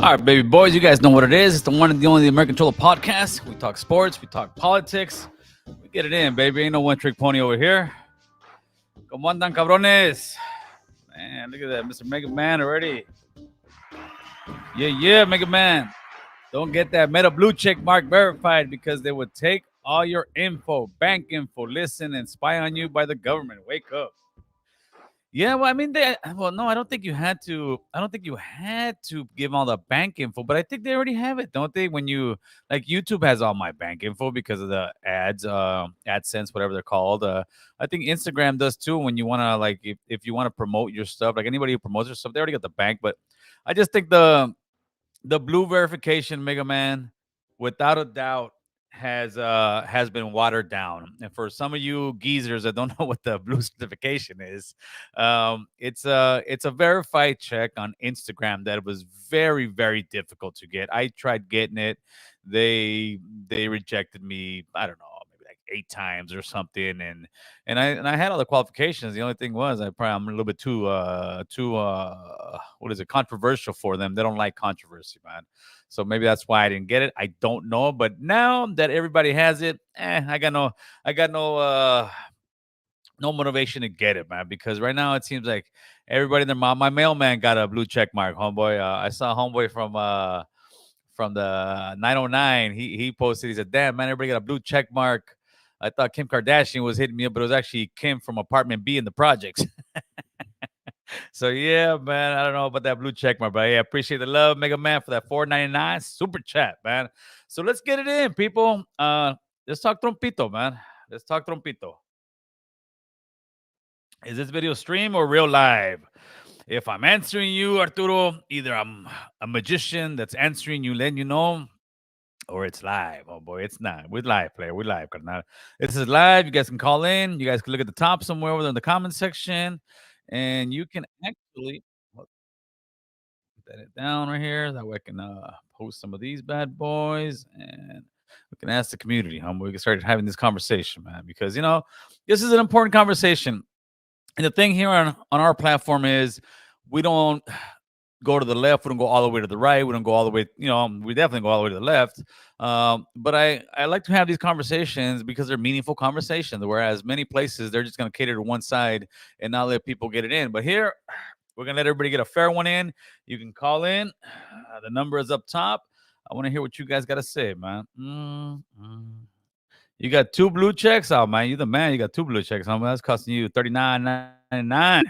All right, baby boys, you guys know what it is. It's the one and the only American Cholo podcast. We talk sports, we talk politics. We get it in, baby. Ain't no one trick pony over here. ¿Cómo andan, cabrones? Man, look at that. Mr. Mega Man already. Yeah, Mega Man. Don't get that meta blue check mark verified because they would take all your info, bank info, listen and spy on you by the government. Wake up. Yeah, well, I mean, no, I don't think you had to. I don't think you had to give all the bank info, but I think they already have it, don't they? When you like YouTube has all my bank info because of the ads, AdSense, whatever they're called. I think Instagram does too. When you want to like, if you want to promote your stuff, like anybody who promotes their stuff, they already got the bank. But I just think the blue verification, Mega Man, without a doubt, has been watered down. And for some of you geezers that don't know what the blue certification is, it's a verified check on Instagram that was very difficult to get. I tried getting it. They rejected me. I don't know, maybe like 8 times or something. And I had all the qualifications. The only thing was I'm a little bit too what is it, controversial for them. They don't like controversy, man. So maybe that's why I didn't get it. I don't know. But now that everybody has it, I got no motivation to get it, man. Because right now it seems like everybody in their mom, my mailman got a blue check mark, homeboy. I saw homeboy from the 909. He posted. He said, "Damn, man, everybody got a blue check mark." I thought Kim Kardashian was hitting me up, but it was actually Kim from apartment B in the projects. So yeah, man, I don't know about that blue check mark, but yeah, appreciate the love, Mega Man, for that $4.99 super chat, man. So let's get it in, people. Let's talk trompito, man. Let's talk trompito. Is this video stream or real live? If I'm answering you, Arturo, either I'm a magician that's answering you, letting you know, or it's live. Oh boy, it's not. We're live, player. We're live, carnal. This is live. You guys can call in. You guys can look at the top somewhere over there in the comment section, and you can actually put that down right here. That way I can post some of these bad boys, and we can ask the community. We can start having this conversation, man, because this is an important conversation. And the thing here on our platform is we don't go to the left. We don't go all the way to the right. We don't go all the way, we definitely go all the way to the left. But I like to have these conversations because they're meaningful conversations, whereas many places they're just going to cater to one side and not let people get it in. But here, we're going to let everybody get a fair one in. You can call in. The number is up top. I want to hear what you guys got to say, man. You got 2 blue checks? Oh, man, you the man. You got 2 blue checks. That's costing you $39.99.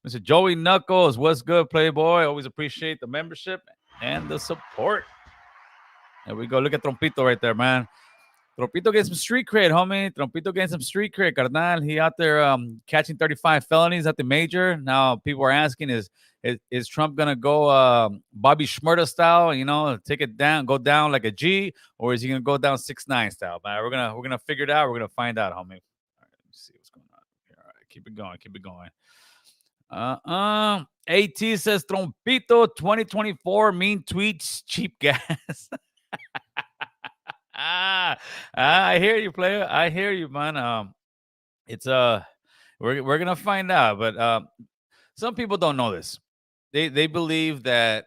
Mr. Joey Knuckles, what's good, Playboy? Always appreciate the membership and the support. There we go. Look at Trompito right there, man. Trompito getting some street cred, homie. Trompito getting some street cred, carnal. He out there catching 35 felonies at the major. Now people are asking, is Trump gonna go Bobby Shmurda style? Take it down, go down like a G, or is he gonna go down 6ix9ine style? Man, we're gonna figure it out. We're gonna find out, homie. All right, let me see what's going on here. All right, keep it going. AT says Trompito 2024 mean tweets, cheap gas. I hear you, player. I hear you, man. It's we're gonna find out, but some people don't know this. They believe that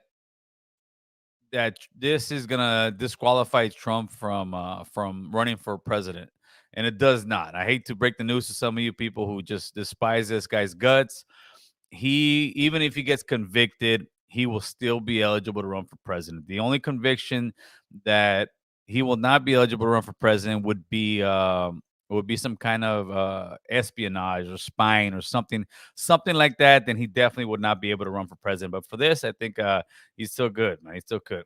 this is gonna disqualify Trump from running for president, and it does not. I hate to break the news to some of you people who just despise this guy's guts. Even if he gets convicted, he will still be eligible to run for president. The only conviction that he will not be eligible to run for president would be some kind of espionage or spying or something like that. Then he definitely would not be able to run for president. But for this, I think he's still good, man. He's still good.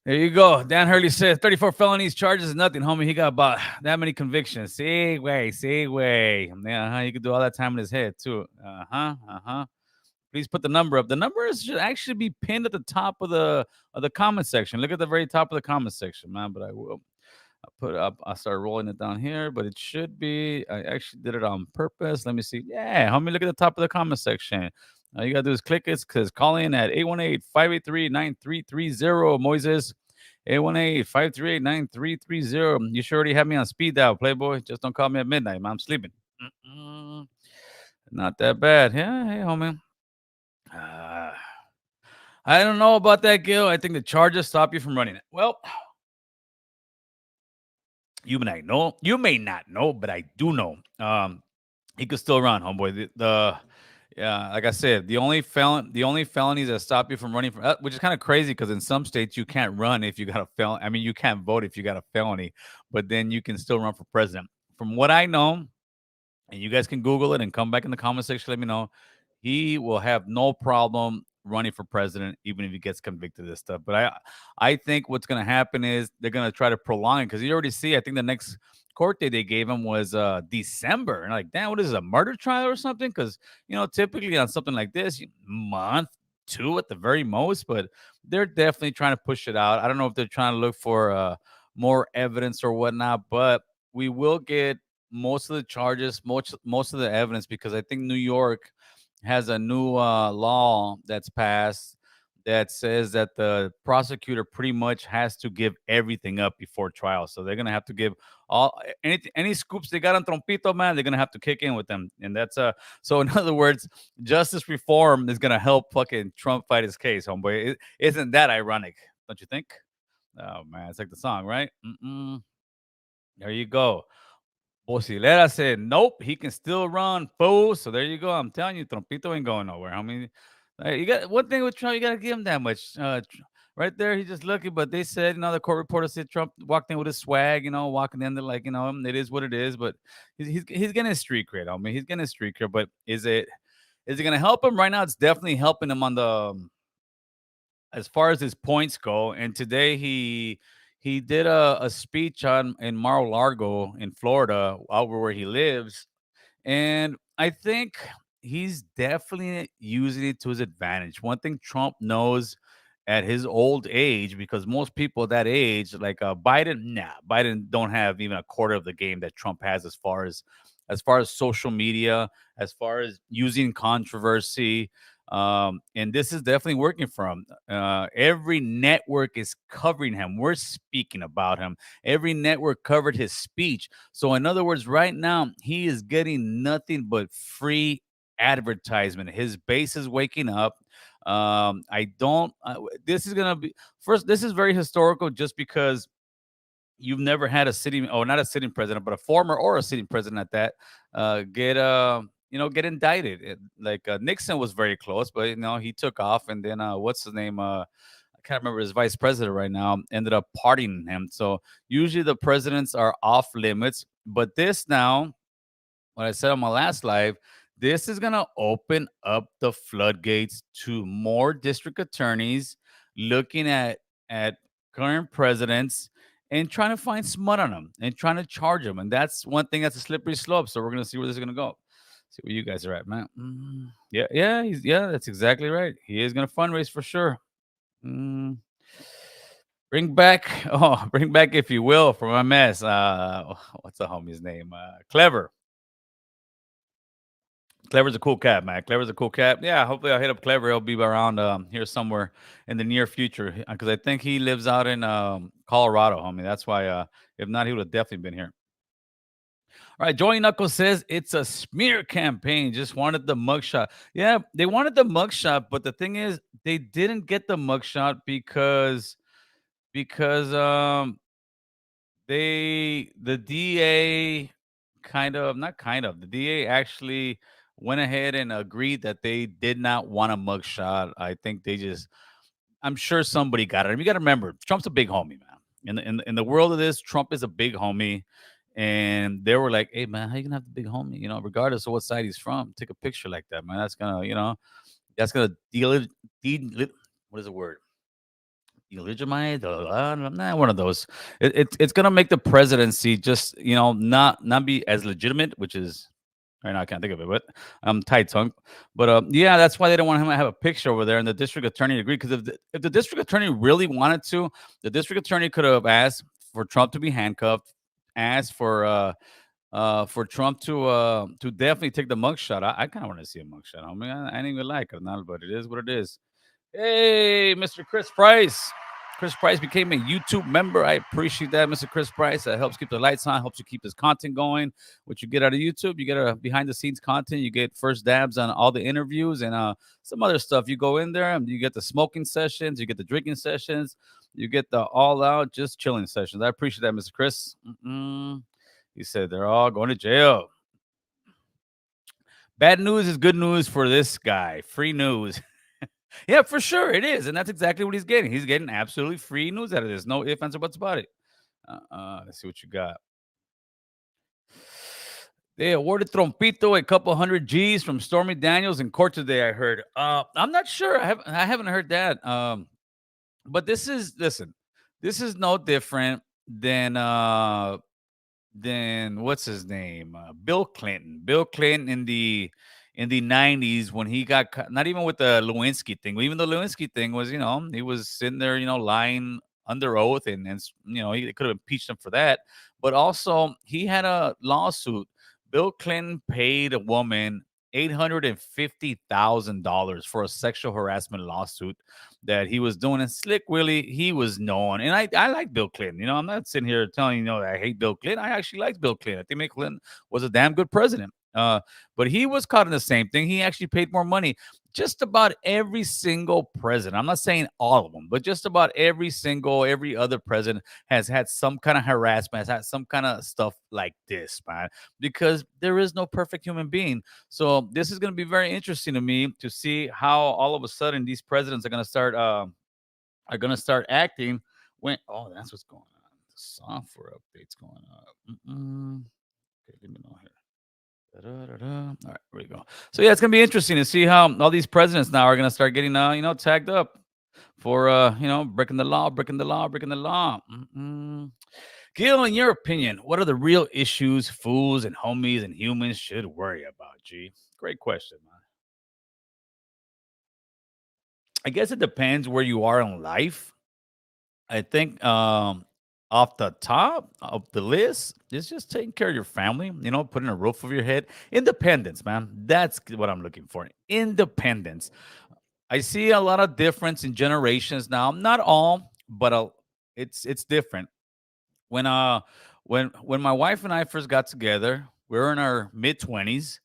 There you go. Dan Hurley says 34 felonies charges is nothing, homie. He got about that many convictions. See way. Yeah, you could do all that time in his head too. Please put the number up. The numbers should actually be pinned at the top of the comment section. Look at the very top of the comment section, man. But I'll start rolling it down here, but it should be. I actually did it on purpose. Let me see. Yeah, homie, look at the top of the comment section. All you got to do is click it, because call in at 818-583-9330, Moises. 818-538-9330. You should already have me on speed dial, Playboy. Just don't call me at midnight, man. I'm sleeping. Not that bad. Yeah, hey, homie. I don't know about that, Gil. I think the charges stop you from running it. Well, you may not know, but I do know. He could still run, homeboy. The yeah, like I said, the only felonies that stop you from running from, which is kind of crazy because in some states you can't run if you got a felon. I mean, you can't vote if you got a felony, but then you can still run for president. From what I know, and you guys can Google it and come back in the comment section. Let me know. He will have no problem running for president, even if he gets convicted of this stuff. But I think what's going to happen is they're going to try to prolong it because you already see. I think the next court date they gave him was December, and like, damn, what is it, a murder trial or something? Because typically on something like this, month two at the very most. But they're definitely trying to push it out. I don't know if they're trying to look for more evidence or whatnot, but we will get most of the charges, most of the evidence, because I think New York has a new law that's passed that says that the prosecutor pretty much has to give everything up before trial. So they're gonna have to give any scoops they got on Trompito, man. They're gonna have to kick in with them, and that's So in other words, justice reform is gonna help fucking Trump fight his case, homeboy. Isn't that ironic? Don't you think? Oh man, it's like the song, right? Mm-mm. There you go. Posilera said, "Nope, he can still run, fool." So there you go. I'm telling you, Trompito ain't going nowhere. I mean, you got one thing with Trump, you got to give him that much. Right there, he's just lucky. But they said, the court reporter said Trump walked in with his swag, walking in there like, it is what it is. But he's getting his street cred. I mean, he's getting his street cred. But is it going to help him right now? It's definitely helping him on the as far as his points go. And today he did a speech on in Mar-a-Lago in Florida, over where he lives, and I think he's definitely using it to his advantage. One thing Trump knows at his old age, because most people that age, like Biden don't have even a quarter of the game that Trump has as far as social media, as far as using controversy. And this is definitely working for him. Every network is covering him. We're speaking about him. Every network covered his speech. So, in other words, right now, he is getting nothing but free advertisement. His base is waking up. I don't, this is going to be first, this is very historical just because you've never had a sitting, oh, not a sitting president, but a former or a sitting president at that, get indicted. Like Nixon was very close, but he took off, and then what's his name? I can't remember, his vice president right now ended up pardoning him. So usually the presidents are off limits, but this now, what I said on my last live, this is going to open up the floodgates to more district attorneys looking at current presidents and trying to find smut on them and trying to charge them. And that's one thing that's a slippery slope. So we're going to see where this is going to go. See where you guys are at, man. Yeah, yeah, that's exactly right. He is going to fundraise for sure. Mm. Bring back, bring back, if you will, from my mess. What's the homie's name? Clever. Clever's a cool cat, man. Clever's a cool cat. Yeah, hopefully I'll hit up Clever. He'll be around here somewhere in the near future because I think he lives out in Colorado, homie. That's why, if not, he would have definitely been here. All right, Joey Knuckles says it's a smear campaign. Just wanted the mugshot. Yeah, they wanted the mugshot, but the thing is, they didn't get the mugshot because the DA the DA actually went ahead and agreed that they did not want a mugshot. I think I'm sure somebody got it. And you got to remember, Trump's a big homie, man. In the world of this, Trump is a big homie. And they were like, "Hey, man, how you gonna have the big homie? Regardless of what side he's from, take a picture like that, man. That's gonna what is the word? Delegitimize, not one of those. It's gonna make the presidency just not be as legitimate, which is right now I can't think of it, but I'm tight tongue. But yeah, that's why they don't want him to have a picture over there, and the district attorney agreed because if the district attorney really wanted to, the district attorney could have asked for Trump to be handcuffed, asked for Trump to definitely take the mugshot. I kind of want to see a mugshot. I ain't even like it, but it is what it is. Hey, Mr. Chris Price. Chris Price became a YouTube member. I appreciate that, Mr. Chris Price. That helps keep the lights on, helps you keep this content going. What you get out of YouTube, you get a behind the scenes content. You get first dabs on all the interviews and some other stuff. You go in there and you get the smoking sessions, you get the drinking sessions, you get the all out just chilling sessions. I appreciate that, Mr. Chris. He said they're all going to jail. Bad news is good news for this guy. Free news. Yeah, for sure it is, and that's exactly what he's getting. He's getting absolutely free news out of this. No ifs, ands, or buts about it. Let's see what you got. They awarded Trompito a couple hundred G's from Stormy Daniels in court today. I heard. I'm not sure. I haven't heard that. But this is listen. This is no different than what's his name, Bill Clinton. Bill Clinton in the 90s when he got not even with the Lewinsky thing. Even the Lewinsky thing was, he was sitting there, lying under oath, and he could have impeached him for that. But also he had a lawsuit. Bill Clinton paid a woman $850,000 for a sexual harassment lawsuit that he was doing. And Slick Willie, he was known. And I like Bill Clinton. I'm not sitting here telling that I hate Bill Clinton. I actually like Bill Clinton. I think Bill Clinton was a damn good president. But he was caught in the same thing. He actually paid more money. Just about every single president, I'm not saying all of them, but just about every other president has had some kind of harassment, has had some kind of stuff like this, man, because there is no perfect human being. So this is going to be very interesting to me to see how all of a sudden these presidents are going to start acting when. Oh, that's what's going on. The software updates going on. Okay, let me know here. Da-da-da-da. All right, here we go. So yeah, it's gonna be interesting to see how all these presidents now are gonna start getting tagged up for breaking the law, breaking the law, breaking the law. Gil, in your opinion, what are the real issues fools and homies and humans should worry about? G, great question, man. I guess it depends where you are in life. I think off the top of the list is just taking care of your family, putting a roof over your head. Independence, man. That's what I'm looking for. Independence. I see a lot of difference in generations now. Not all, but it's different. When my wife and I first got together, we were in our mid 20s,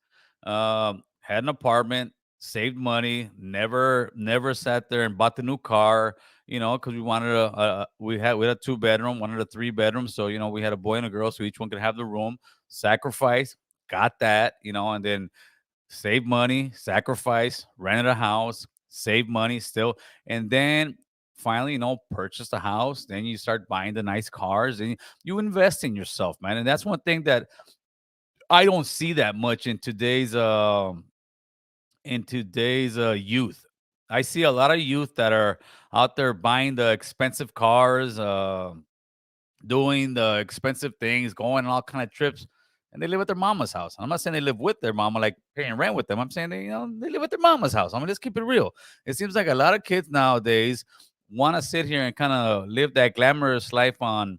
had an apartment, saved money, never sat there and bought the new car, because we wanted we had a 2 bedroom, wanted a 3 bedroom, so we had a boy and a girl, so each one could have the room. Sacrifice, got that, and then save money, sacrifice, rented a house, save money still, and then finally, purchase the house. Then you start buying the nice cars, and you invest in yourself, man. And that's one thing that I don't see that much in today's youth. I see a lot of youth that are out there buying the expensive cars, doing the expensive things, going on all kind of trips, and they live at their mama's house. I'm not saying they live with their mama, like paying rent with them. I'm saying they live at their mama's house. I mean, let's keep it real. It seems like a lot of kids nowadays want to sit here and kind of live that glamorous life on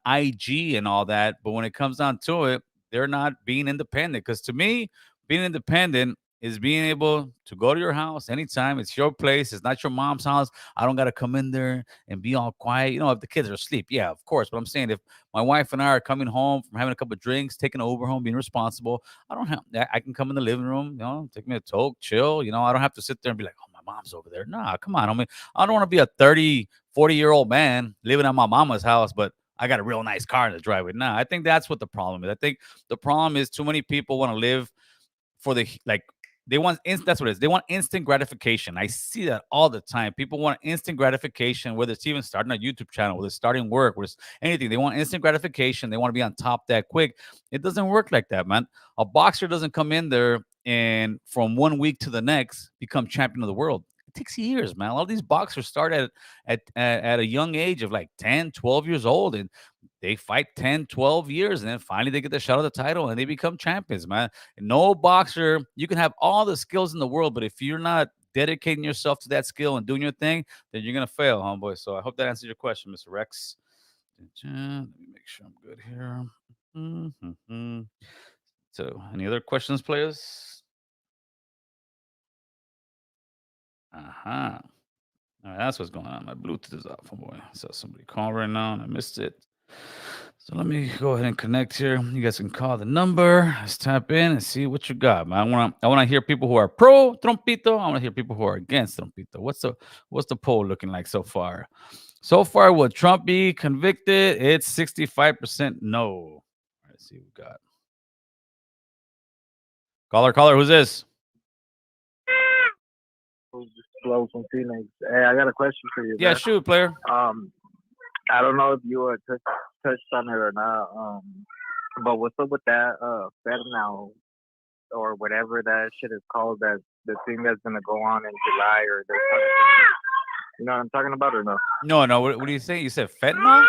IG and all that, but when it comes down to it, they're not being independent. Because to me, being independent is being able to go to your house anytime. It's your place. It's not your mom's house. I don't got to come in there and be all quiet. If the kids are asleep, yeah, of course. But I'm saying if my wife and I are coming home from having a couple of drinks, taking an Uber home, being responsible, I don't have. I can come in the living room, take me a toke, chill. I don't have to sit there and be like, oh, my mom's over there. Nah, come on. I mean, I don't want to be a 30, 40-year-old man living at my mama's house, but I got a real nice car in the driveway. Nah, I think that's what the problem is. I think the problem is too many people want to live for the like they want that's what it is. They want instant gratification. I see that all the time. People want instant gratification, whether it's even starting a YouTube channel, whether it's starting work, whether it's anything. They want instant gratification. They want to be on top that quick. It doesn't work like that, man. A boxer doesn't come in there and from one week to the next become champion of the world. It takes years, man. A lot of these boxers start at a young age of like 10, 12 years old, and they fight 10, 12 years, and then finally they get the shot of the title and they become champions, man. No boxer, you can have all the skills in the world, but if you're not dedicating yourself to that skill and doing your thing, then you're gonna fail, homeboy. So I hope that answers your question, Mr. Rex. Let me make sure I'm good here. So, any other questions, players? Uh huh. All right, that's what's going on. My Bluetooth is off, oh boy. So somebody called right now and I missed it. So let me go ahead and connect here. You guys can call the number. Let's tap in and see what you got, man. I wanna hear people who are pro Trompito. I wanna hear people who are against Trompito. What's the poll looking like so far? So far, will Trump be convicted? It's 65% no. All right, let's see what we got. Caller, who's this? Flow from Phoenix. Hey, I got a question for you, Yeah, man. shoot, player. Um, I don't know if you touched on it or not. But what's up with that Fed now or whatever that shit is called? That the thing that's gonna go on in July or you know what I'm talking about or no? No. What do you say? You said fentanyl?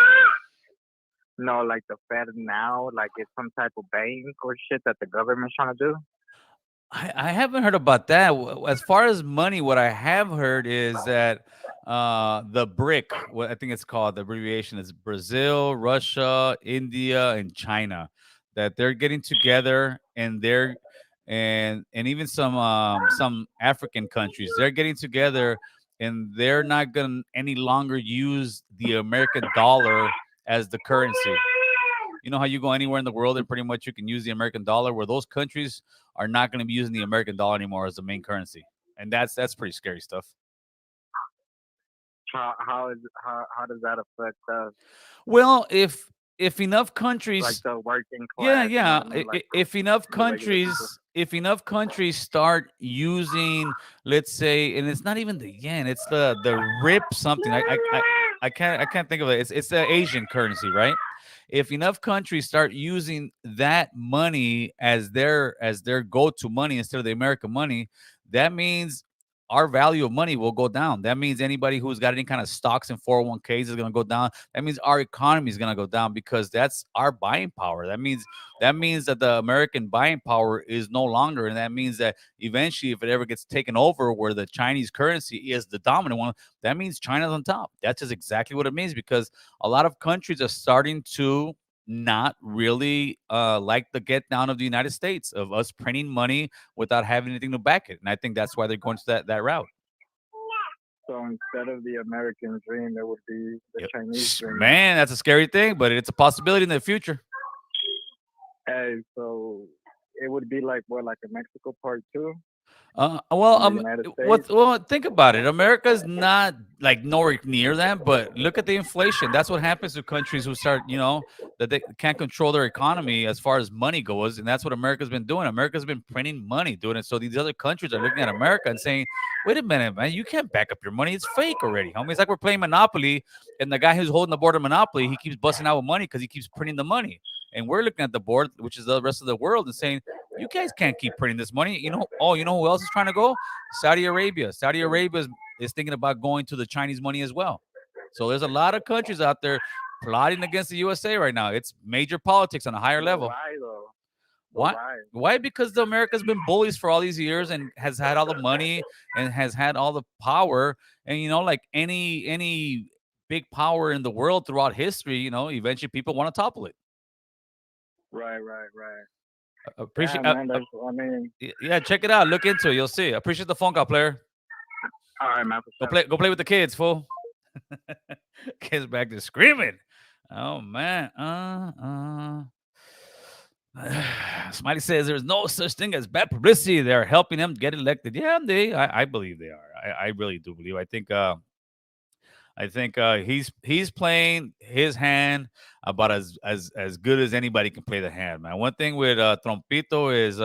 No, like the Fed now, like it's some type of bank or shit that the government's trying to do. I haven't heard about that. As far as money, what I have heard is that the BRIC, what I think it's called, the abbreviation is Brazil, Russia, India, and China, that they're getting together and and even some African countries, they're getting together and they're not going to any longer use the American dollar as the currency. You know how you go anywhere in the world and pretty much you can use the American dollar, where those countries are not going to be using the American dollar anymore as the main currency, and that's pretty scary stuff. How does that affect us, Well, if enough like countries, the working yeah, class? You know yeah, what I mean, like if enough the regular people. countries, start using, let's say, and it's not even the yen, it's the rip something. I can't think of it. It's the Asian currency, right? If enough countries start using that money as their go-to money instead of the American money, that means our value of money will go down. That means anybody who's got any kind of stocks and 401ks is going to go down. That means our economy is going to go down because that's our buying power. That means that the American buying power is no longer, and that means that eventually, if it ever gets taken over, where the Chinese currency is the dominant one, that means China's on top. That's just exactly what it means, because a lot of countries are starting to not really like the get down of the United States, of us printing money without having anything to back it. And I think that's why they're going to that route. So instead of the American dream, it would be the Yep. Chinese dream. Man, that's a scary thing, but it's a possibility in the future. Hey, so it would be like what, like a Mexico part two Well, in the United States? well, think about it. America's not like nowhere near that, but look at the inflation. That's what happens to countries who start, that they can't control their economy as far as money goes, and that's what America's been doing. America's been printing money, doing it. So these other countries are looking at America and saying, "Wait a minute, man, you can't back up your money. It's fake already, homie. It's like we're playing Monopoly, and the guy who's holding the board of Monopoly, he keeps busting out with money because he keeps printing the money, and we're looking at the board, which is the rest of the world, and saying." You guys can't keep printing this money. You know who else is trying to go? Saudi Arabia. Saudi Arabia is thinking about going to the Chinese money as well. So there's a lot of countries out there plotting against the USA right now. It's major politics on a higher But level. why though? But Why? why? Why? Because the America's been bullies for all these years and has had all the money and has had all the power. And like any big power in the world throughout history, eventually people want to topple it. Right, right, right. Appreciate. Yeah, man. That's. I mean, Yeah, check it out. Look into it. You'll see. Appreciate the phone call, player. all right, man. For Go sure. play. Go play with the kids, fool. Kids back there screaming. Oh man. Smiley says there's no such thing as bad publicity. They're helping him get elected. Yeah, I believe they are. I really do believe. I think he's playing his hand about as good as anybody can play the hand, man. One thing with Trompito is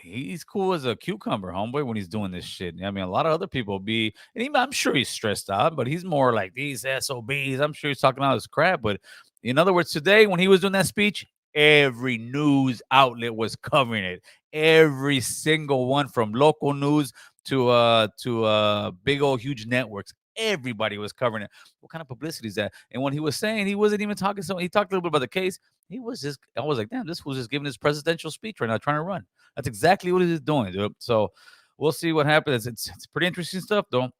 he's cool as a cucumber, homeboy, when he's doing this shit. I mean, a lot of other people be, and I'm sure he's stressed out, but he's more like these SOBs. I'm sure he's talking all this crap. But in other words, today when he was doing that speech, every news outlet was covering it. Every single one, from local news to big old huge networks. Everybody was covering it. What kind of publicity is that? And when he was saying, he wasn't even talking. So he talked a little bit about the case. I was like, damn, this was just giving his presidential speech right now, trying to run. That's exactly what he's doing, dude. So we'll see what happens. It's pretty interesting stuff, though.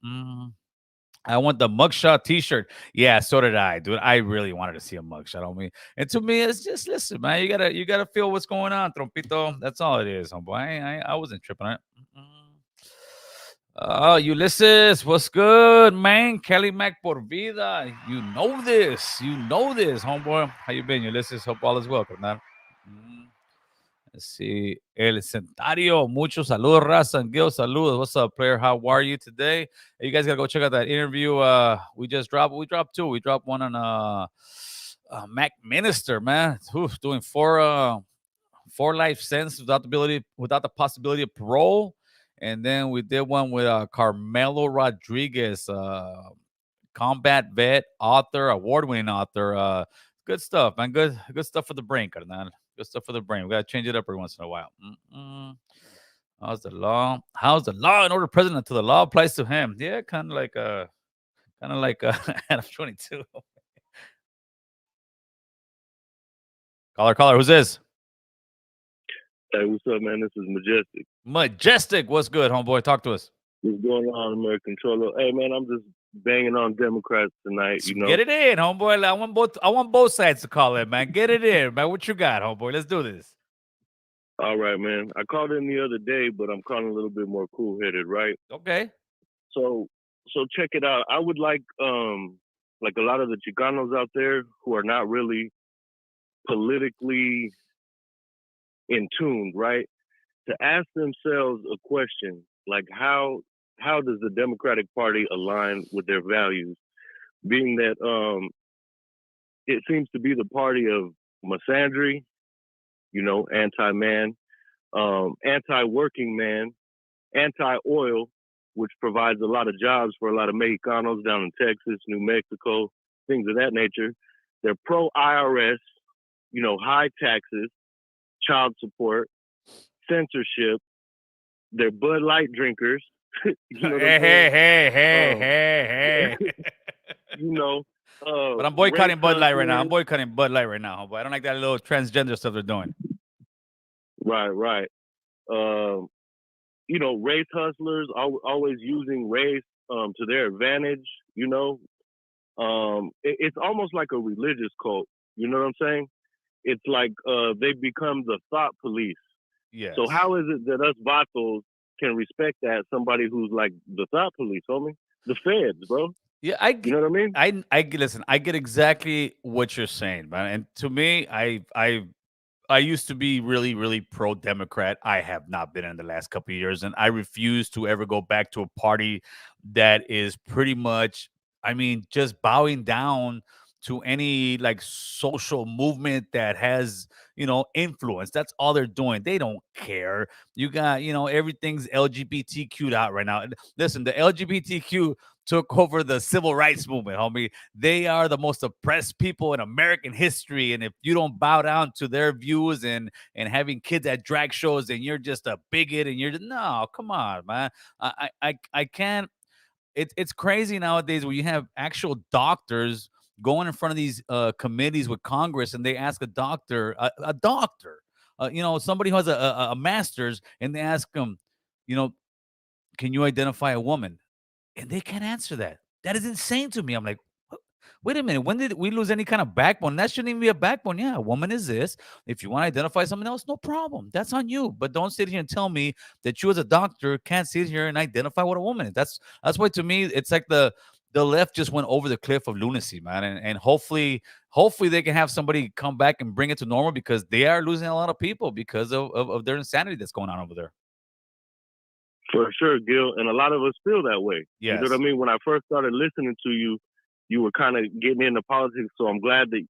I want the mugshot T-shirt. Yeah, so did I, dude. I really wanted to see a mugshot on me. And to me, it's just listen, man. You gotta feel what's going on, Trompito. That's all it is, homeboy. I wasn't tripping on it. Ulysses, what's good, man? Kelly Mac por vida. You know this. You know this, homeboy. How you been, Ulysses? Hope all is well, carnal. Mm, Let's see. El Centario. Muchos saludos, raza. And Gil, saludos. What's up, player? How are you today? Hey, you guys got to go check out that interview we just dropped. We dropped two. We dropped one on Mac Minister, man. Oof, doing four life sentences without the possibility of parole. And then we did one with Carmelo Rodriguez, combat vet, author, award-winning author. Good stuff, man. Good stuff for the brain, carnal. Good stuff for the brain. We gotta change it up every once in a while. How's the law? How's the law and order president until the law applies to him? Yeah, kind of like Adam 22. Caller, who's this? Hey, what's up, man? This is Majestic. Majestic, what's good, homeboy? Talk to us. What's going on, American Cholo? Hey, man, I'm just banging on Democrats tonight. You know, Get it in, homeboy. I want both sides to call in, man. Get it in, man. What you got, homeboy? Let's do this. all right, man. I called in the other day, but I'm calling a little bit more cool-headed, right? Okay. So, check it out. I would like a lot of the Chicanos out there who are not really politically in tune, right? To ask themselves a question like how does the Democratic Party align with their values? Being that it seems to be the party of misandry, you know, anti-man, anti-working man, anti-oil, which provides a lot of jobs for a lot of Mexicanos down in Texas, New Mexico, things of that nature. They're pro-IRS, you know, high taxes, child support, censorship. They're Bud Light drinkers. You know what I'm saying? Hey. You know, But I'm boycotting race Bud Light right now. I'm hustlers. boycotting Bud Light right now, homeboy. I don't like that little transgender stuff they're doing. Right. Um, you know, race hustlers always using race to their advantage. You know, it's almost like a religious cult. You know what I'm saying? It's like they've become the thought police. Yes. So how is it that us vatos can respect that somebody who's like the thought police, homie? The feds, bro. Yeah, You know what I mean? I listen. I get exactly what you're saying, man. And to me, I used to be really, really pro Democrat. I have not been in the last couple of years, and I refuse to ever go back to a party that is pretty much, I mean, just bowing down to any like social movement that has, influence. That's all they're doing. They don't care. You got, everything's LGBTQ'd out right now. And listen, the LGBTQ took over the civil rights movement, homie. They are the most oppressed people in American history. And if you don't bow down to their views and having kids at drag shows, then you're just a bigot and no, come on, man. I can't. It's crazy nowadays where you have actual doctors going in front of these committees with Congress and they ask a doctor, somebody who has a master's, and they ask them, you know, can you identify a woman? And they can't answer that. That is insane to me. I'm like, "What? Wait a minute. When did we lose any kind of backbone? That shouldn't even be a backbone. Yeah, a woman is this. If you want to identify someone else, no problem. That's on you. But don't sit here and tell me that you as a doctor can't sit here and identify what a woman is. That's why to me it's like the left just went over the cliff of lunacy, man. And hopefully they can have somebody come back and bring it to normal because they are losing a lot of people because of their insanity that's going on over there. For sure, Gil. And a lot of us feel that way. You know what I Yes. mean? When I first started listening to you, you were kind of getting into politics. So I'm glad that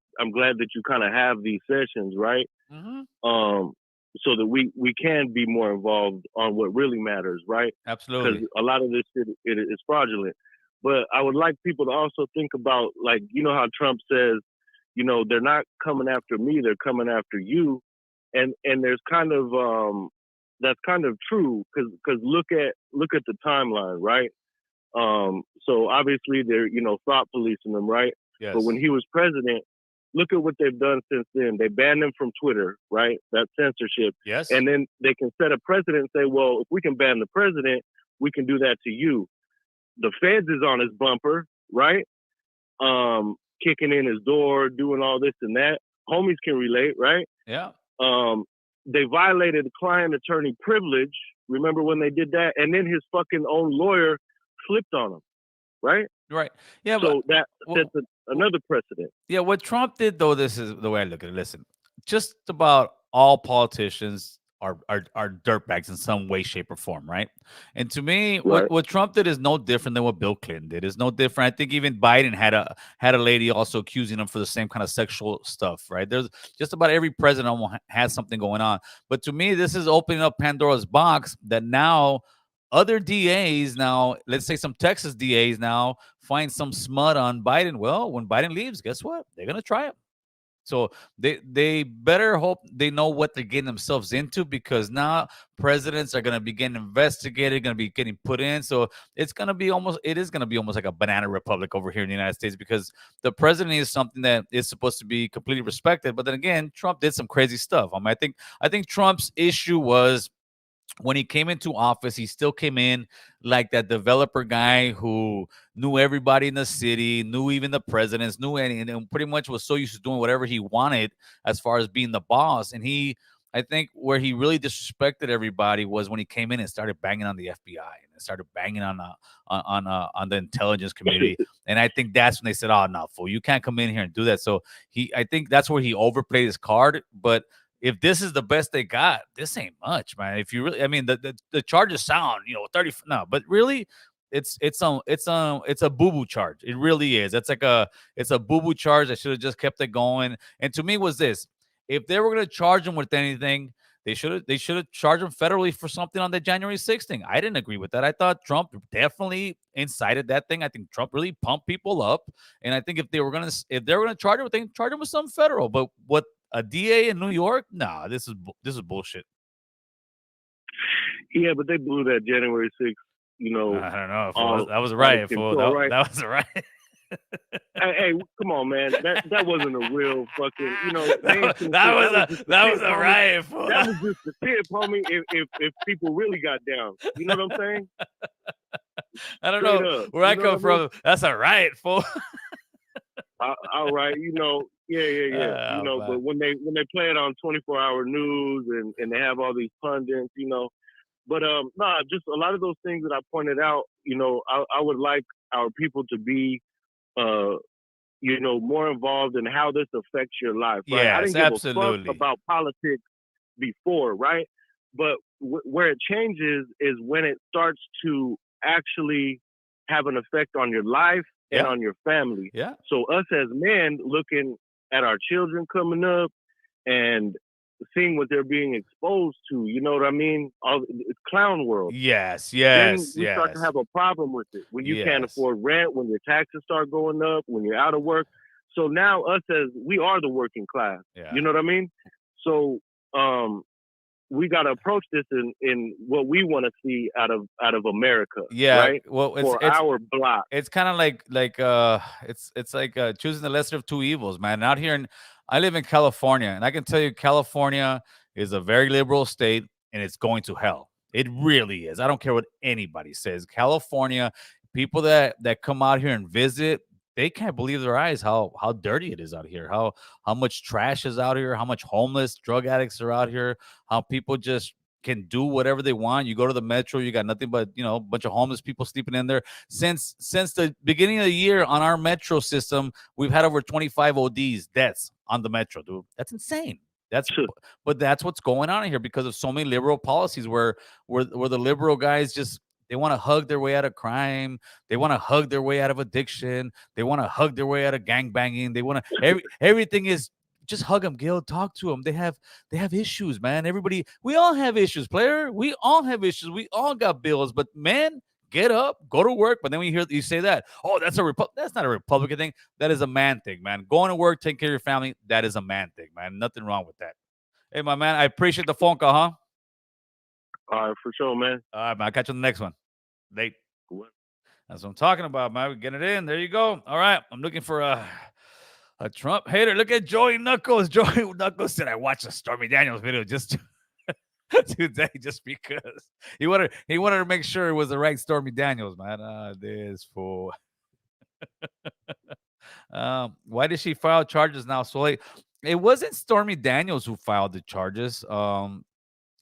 you kind of have these sessions, right? Hmm. Um, so that we can be more involved on what really matters, right? Because Absolutely. a lot of this shit is fraudulent. But I would like people to also think about, like, you know how Trump says, you know, they're not coming after me, they're coming after you, and there's kind of that's kind of true because look at the timeline, right? So obviously they're, you know, thought policing them, right? But when Yes. he was president, look at what they've done since then. They banned him from Twitter, right? That's censorship. Yes. And then they can set a precedent and say, well, if we can ban the president, we can do that to you. The feds is on his bumper, right? Kicking in his door, doing all this and that. Homies can relate, right? Yeah. Um, they violated client attorney privilege, Remember when they did that? And then his fucking own lawyer flipped on him, right? Right. Yeah, but So that sets well, another precedent. yeah, what Trump did though, this is the way I look at it. Listen, just about all politicians are dirtbags in some way, shape, or form, right? And to me, Right. what Trump did is no different than what Bill Clinton did. It's no different. I think even Biden had a lady also accusing him for the same kind of sexual stuff, right? There's just about every president almost has something going on. But to me, this is opening up Pandora's box that now other DAs now, let's say some Texas DAs now find some smut on Biden. Well, when Biden leaves, guess what? They're gonna try it. So they better hope they know what they're getting themselves into because now presidents are gonna be getting investigated, gonna be getting put in. So it is gonna be almost like a banana republic over here in the United States because the president is something that is supposed to be completely respected. But then again, Trump did some crazy stuff. I think Trump's issue was when he came into office, he still came in like that developer guy who knew everybody in the city, knew even the presidents, knew any, and pretty much was so used to doing whatever he wanted as far as being the boss. And I think, where he really disrespected everybody was when he came in and started banging on the FBI and started banging on the intelligence community. And I think that's when they said, "Oh no, fool, you can't come in here and do that." So I think that's where he overplayed his card, but if this is the best they got, this ain't much, man. If you really, I mean, the charges sound, 30, no, but really, it's a boo boo charge. It really is. It's a boo boo charge. I should have just kept it going. And to me, was this: if they were gonna charge him with anything, they should have charged him federally for something on the January 6th thing. I didn't agree with that. I thought Trump definitely incited that thing. I think Trump really pumped people up, and I think if they were gonna charge him with things, charge him with something federal. But what a DA in New York? Nah, this is bullshit. Yeah, but they blew that January 6th, I don't know. Fool. all That was a out of riot, fool. control, That, right? that was a riot. Hey, come on, man. That wasn't a real fucking. They that, ain't finna that say was that was a just a that was tip, a homie. riot, fool. That was just a tip, homie. If people really got down, you know what I'm saying? I don't Straight know up, where you I know what come I mean? from. That's a riot, fool. All right, yeah. Oh, But man. when they play it on 24-hour news and they have all these pundits, But nah, just a lot of those things that I pointed out. I would like our people to be uh more involved in how this affects your life, right? I Yes, didn't give a fuck absolutely. about politics before, right? But where it changes is when it starts to actually have an effect on your life and Yeah, on your family. yeah. So us as men looking at our children coming up and seeing what they're being exposed to, you know what I mean? It's clown world. Yes, Then yes, we start to yes, have a problem with it when you can't yes. afford rent, when your taxes start going up, when you're out of work. So now us as we are the working class, Yeah. you know what I mean? So um, we got to approach this in what we want to see out of America, Yeah, right? well, it's For it's our block. it's kind of it's like choosing the lesser of two evils, man. Out here in I live in California, and I can tell you California is a very liberal state, and it's going to hell. It really is. I don't care what anybody says. California, people that come out here and visit, they can't believe their eyes how dirty it is out here. How much trash is out here, how much homeless drug addicts are out here, how people just can do whatever they want. You go to the metro, you got nothing but, a bunch of homeless people sleeping in there. Since the beginning of the year on our metro system, we've had over 25 ODs, deaths on the metro, dude. That's insane. That's but that's what's going on here because of so many liberal policies where the liberal guys just they want to hug their way out of crime. They want to hug their way out of addiction. They want to hug their way out of gang banging. They want to everything is just hug them, Gil. Talk to them. They have issues, man. Everybody, we all have issues, player. We all have issues. We all got bills. But man, get up, go to work. But then when you say that, oh, that's not a Republican thing. That is a man thing, man. Going to work, taking care of your family, that is a man thing, man. Nothing wrong with that. Hey, my man, I appreciate the phone call, huh? All right, for sure, man. All right, man. I'll catch you on the next one. Late. That's what I'm talking about, man. We get it in. There you go. All right. I'm looking for a Trump hater. Look at Joey Knuckles. Joey Knuckles said I watched a Stormy Daniels video just today, just because he wanted to make sure it was the right Stormy Daniels, man. This fool. Why did she file charges now so late? It wasn't Stormy Daniels who filed the charges.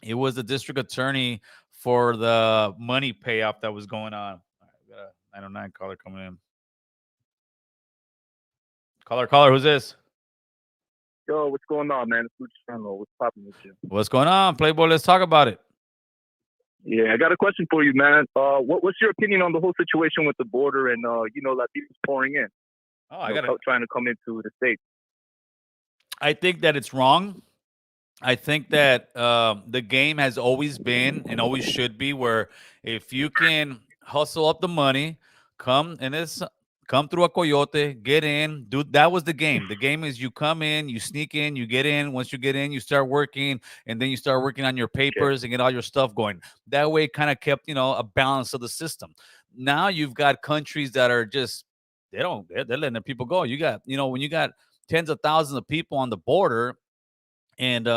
It was the district attorney for the money payoff that was going on. All right, we got a 909 caller coming in. Caller, who's this? Yo, what's going on, man? It's Luciano. What's popping with you? What's going on, Playboy? Let's talk about it. Yeah, I got a question for you, man. What's your opinion on the whole situation with the border and Latinos pouring in, trying to come into the States? I think that it's wrong. I think that the game has always been and always should be where if you can hustle up the money, come through a coyote, get in, dude. That was the game. The game is you come in, you sneak in, you get in. Once you get in, you start working, and then you start working on your papers and get all your stuff going. That way, it kind of kept a balance of the system. Now you've got countries that are just they're letting the people go. You got when you got tens of thousands of people on the border and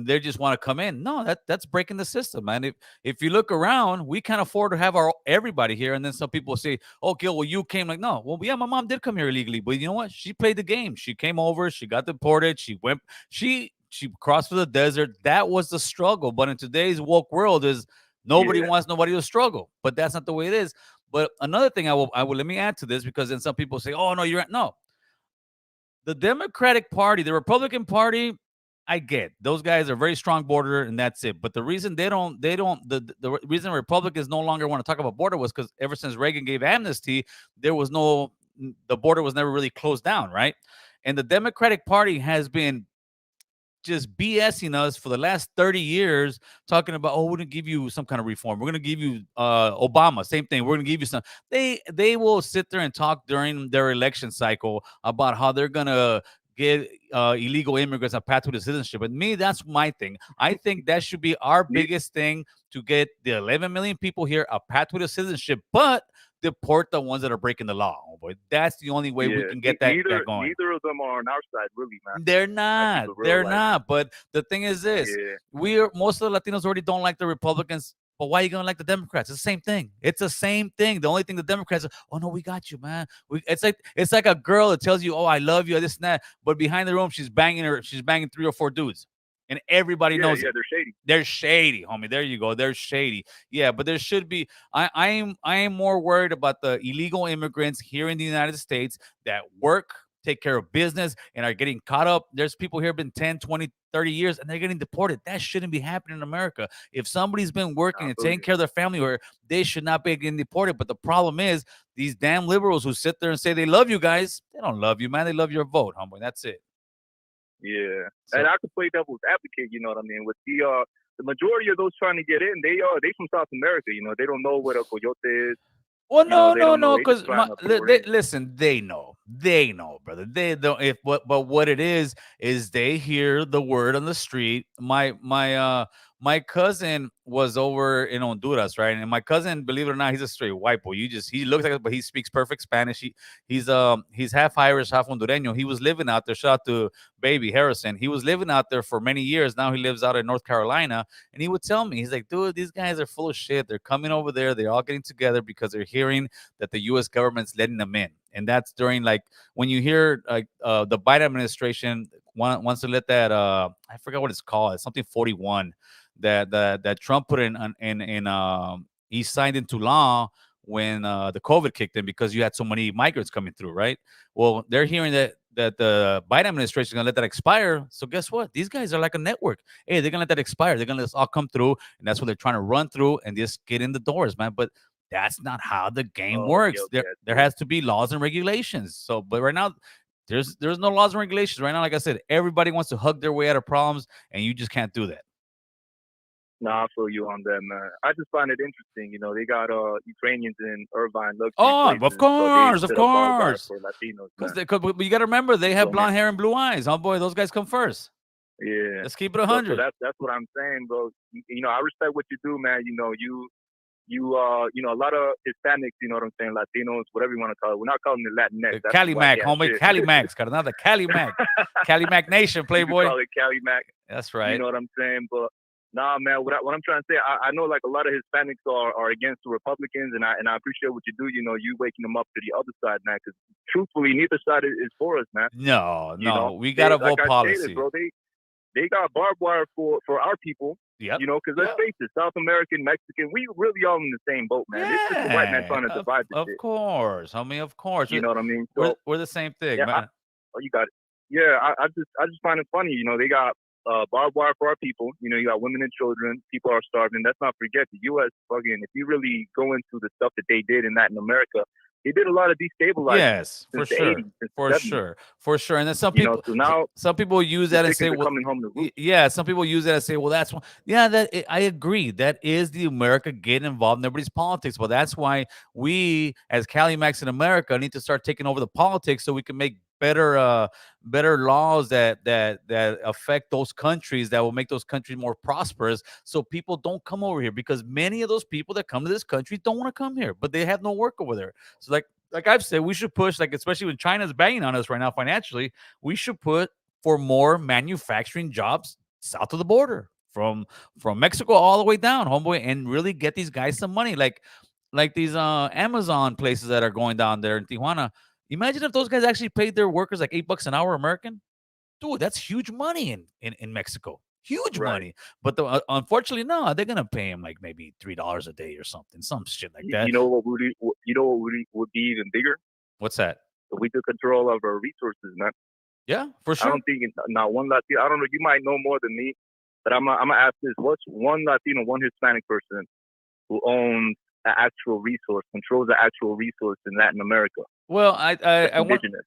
they just want to come in. No, that's breaking the system, man. If you look around, we can't afford to have our everybody here. And then some people say, "Oh, Gil, well, you came." Like, no, well, yeah, my mom did come here illegally, but you know what? She played the game. She came over. She got deported. She went. She crossed through the desert. That was the struggle. But in today's woke world, is nobody wants nobody to struggle. But that's not the way it is. But another thing, I will let me add to this because then some people say, "Oh no, you're no." The Democratic Party, the Republican Party, I get those guys are very strong border, and that's it. But the reason the reason Republicans no longer want to talk about border was because ever since Reagan gave amnesty, the border was never really closed down, right? And the Democratic Party has been just BSing us for the last 30 years, talking about, oh, we're gonna give you some kind of reform. We're gonna give you Obama, same thing. We're gonna give you some. They will sit there and talk during their election cycle about how they're gonna get illegal immigrants a pathway to citizenship. But me, that's my thing. I think that should be our biggest thing to get the 11 million people here a pathway to citizenship, but deport the ones that are breaking the law. Oh boy, that's the only way we can get that going. Neither of them are on our side, really, man. They're not. They're not. But the thing is this: most of the Latinos already don't like the Republicans. But why are you gonna like the Democrats? It's the same thing. It's the same thing. The only thing the Democrats are, oh no, we got you, man. It's like a girl that tells you, oh, I love you, this and that, but behind the room she's banging 3 or 4 dudes. And everybody knows it. They're shady. They're shady, homie. There you go. They're shady. Yeah, but there should be. I am more worried about the illegal immigrants here in the United States that work, take care of business, and are getting caught up. There's people here been 10, 20, 30 years, and they're getting deported. That shouldn't be happening in America. If somebody's been working and taking care of their family, or they should not be getting deported. But the problem is these damn liberals who sit there and say they love you guys. They don't love you, man. They love your vote, homie. That's it. Yeah, so, and I could play devil's advocate. You know what I mean? With the majority of those trying to get in, they from South America. They don't know what a coyote is. Well, no, because listen, they know, brother. They don't. But what it is they hear the word on the street. My cousin was over in Honduras, right? And my cousin, believe it or not, he's a straight white boy. He looks like it, but he speaks perfect Spanish. He's half Irish, half Hondureño. He was living out there. Shout out to Baby Harrison. He was living out there for many years. Now he lives out in North Carolina. And he would tell me, he's like, dude, these guys are full of shit. They're coming over there. They're all getting together because they're hearing that the U.S. government's letting them in. And that's during, like, when you hear the Biden administration wants to let that I forgot what it's called. It's something 41 that Trump put in he signed into law when the COVID kicked in because you had so many migrants coming through, right? Well, they're hearing that the Biden administration is going to let that expire. So guess what? These guys are like a network. Hey, they're going to let that expire. They're going to let us all come through, and that's what they're trying to run through and just get in the doors, man. But that's not how the game works. There has to be laws and regulations. So, but right now, there's no laws and regulations. Right now, like I said, everybody wants to hug their way out of problems, and you just can't do that. No, I feel you on that, man. I just find it interesting. They got Ukrainians in Irvine. Of course. For Latinos, but you got to remember, they have blonde hair and blue eyes. Oh boy, those guys come first. Yeah, let's keep it 100. So that's what I'm saying, bro. I respect what you do, man. You a lot of Hispanics, you know what I'm saying, Latinos, whatever you want to call it. We're not calling it Latinx. Cali Mac, homie. Cali Max. Got another Cali Mac. Cali Mac Nation, Playboy. You call it Cali Mac. That's right. You know what I'm saying? But nah, man, what I'm trying to say, I know like a lot of Hispanics are against the Republicans, and I appreciate what you do. You waking them up to the other side, man, because truthfully, neither side is for us, man. No, we got to vote policy. Stated, bro, they got barbed wire for our people. Yep. Because let's face it, South American, Mexican, we really all in the same boat, man. It's just the white man trying to divide the Of shit. course, homie. Of course. You know what I mean? We're So we're the same thing, yeah, man. you got it. Yeah, I just find it funny. They got barbed wire for our people. You got women and children. People are starving. Let's not forget the U.S. Fucking. If you really go into the stuff that they did in Latin America, they did a lot of destabilizing Yes, for since the sure. 80s, since For the 70s. sure. For sure. And then So now some people use the that and chickens say, are well, coming home to roost. yeah, some people use that and say, well, that's one. Yeah, I agree. That is the America getting involved in everybody's politics. But that's why we, as Cali Max in America, need to start taking over the politics so we can make better laws that affect those countries, that will make those countries more prosperous, so people don't come over here, because many of those people that come to this country don't want to come here, but they have no work over there. So like I've said, we should push, like, especially when China's banging on us right now financially, we should put for more manufacturing jobs south of the border, from Mexico all the way down, homeboy, and really get these guys some money, like these Amazon places that are going down there in Tijuana. Imagine if those guys actually paid their workers like $8 an hour American. Dude, that's huge money in Mexico. Huge Right. money. But unfortunately, no, they're gonna pay him like maybe $3 a day or something, some shit like that. You know what would be even bigger? What's that? If we took control of our resources, man. Yeah, for I sure. don't think not one Latino. I don't know. You might know more than me, but I'm gonna ask this: what's one Latino, one Hispanic person who owns an actual resource, controls the actual resource in Latin America? Well, I want Indigenous.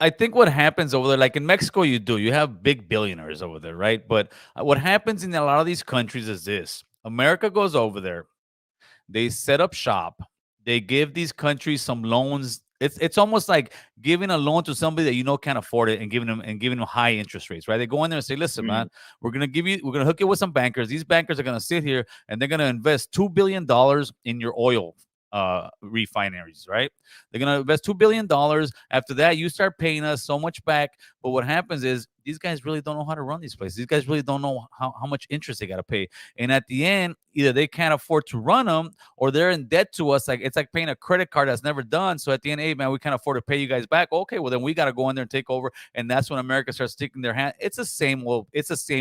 I think what happens over there, like in Mexico, you have big billionaires over there, right? But what happens in a lot of these countries is this: America goes over there, they set up shop. They give these countries some loans. It's almost like giving a loan to somebody that can't afford it, and giving them high interest rates, right? They go in there and say, "Listen, man, we're gonna hook you with some bankers. These bankers are gonna sit here and they're gonna invest $2 billion in your oil refineries, right? They're gonna invest $2 billion. After that, you start paying us so much back." But what happens is these guys really don't know how to run these places. These guys really don't know how much interest they got to pay. And at the end, either they can't afford to run them, or they're in debt to us. Like, it's like paying a credit card that's never done. So at the end, hey, man, we can't afford to pay you guys back. Okay, well, then we got to go in there and take over. And that's when America starts sticking their hand. It's the same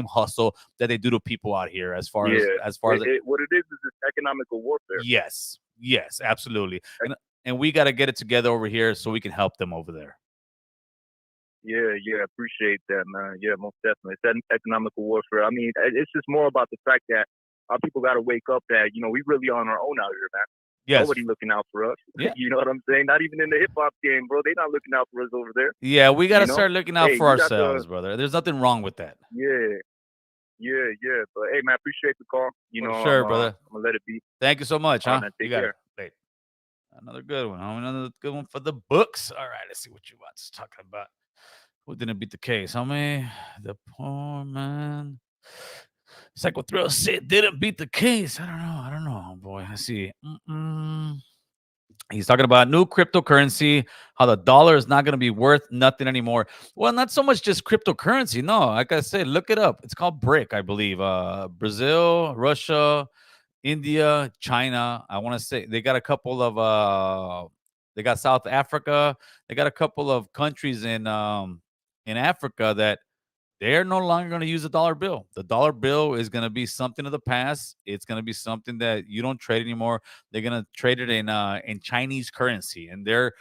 hustle that they do to people out here, as far as what it is economical warfare. Yes, absolutely. And we got to get it together over here so we can help them over there. Yeah, appreciate that, man. Yeah, most definitely. It's that economical warfare. I mean, it's just more about the fact that our people got to wake up that, we really on our own out here, man. Yes. Nobody looking out for us. Yeah. You know what I'm saying? Not even in the hip hop game, bro. They not looking out for us over there. Yeah, we got to start looking out for ourselves, brother. There's nothing wrong with that. Yeah. But hey, man, appreciate the call. For sure, brother. I'm gonna let it be. Thank you so much, huh? Man, You got it. Wait. Another good one. Another good one for the books. All right, let's see what you want to talk about. Who didn't beat the case, homie? The poor man. Psycho Thrill said didn't beat the case. I don't know, boy. I see. He's talking about new cryptocurrency, how the dollar is not going to be worth nothing anymore. Well, not so much just cryptocurrency. No, like I said, look it up. It's called BRIC, I believe. Brazil, Russia, India, China. I want to say they got a couple of they got South Africa. They got a couple of countries in Africa that they're no longer going to use the dollar bill. The dollar bill is going to be something of the past. It's going to be something that you don't trade anymore. They're going to trade it in Chinese currency, and they're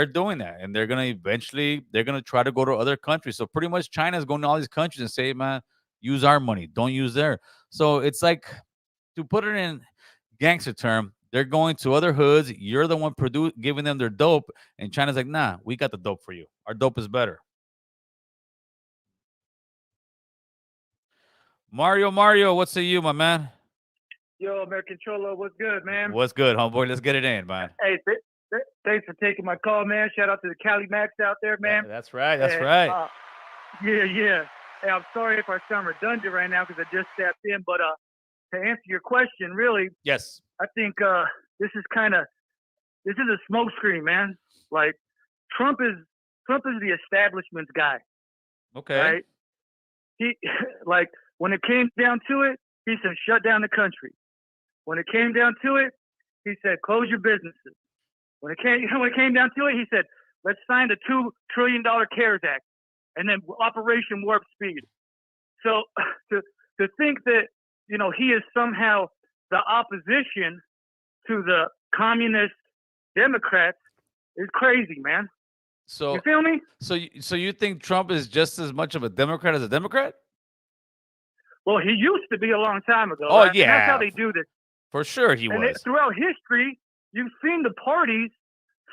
doing that. And they're going to try to go to other countries. So pretty much China is going to all these countries and say, man, use our money, don't use their. So it's like, to put it in gangster term, they're going to other hoods. You're the one giving them their dope, and China's like, nah, we got the dope for you. Our dope is better. Mario, what's to you, my man? Yo, American Cholo, what's good, man? What's good, homeboy? Let's get it in, man. Hey, thanks for taking my call, man. Shout out to the Cali Max out there, man. That's right. Yeah. Hey, I'm sorry if I sound redundant right now because I just stepped in, but to answer your question, really, yes, I think this is a smokescreen, man. Like Trump is the establishment's guy. Okay. Right? He when it came down to it, he said shut down the country. When it came down to it, he said close your businesses. When it came down to it, he said let's sign the $2 trillion CARES Act, and then Operation Warp Speed. So to think that he is somehow the opposition to the communist Democrats is crazy, man. So You feel me? so you think Trump is just as much of a Democrat as a Democrat? Well, he used to be a long time ago, Oh right? And that's how yeah, they do this. for sure he And was. throughout history, you've seen the parties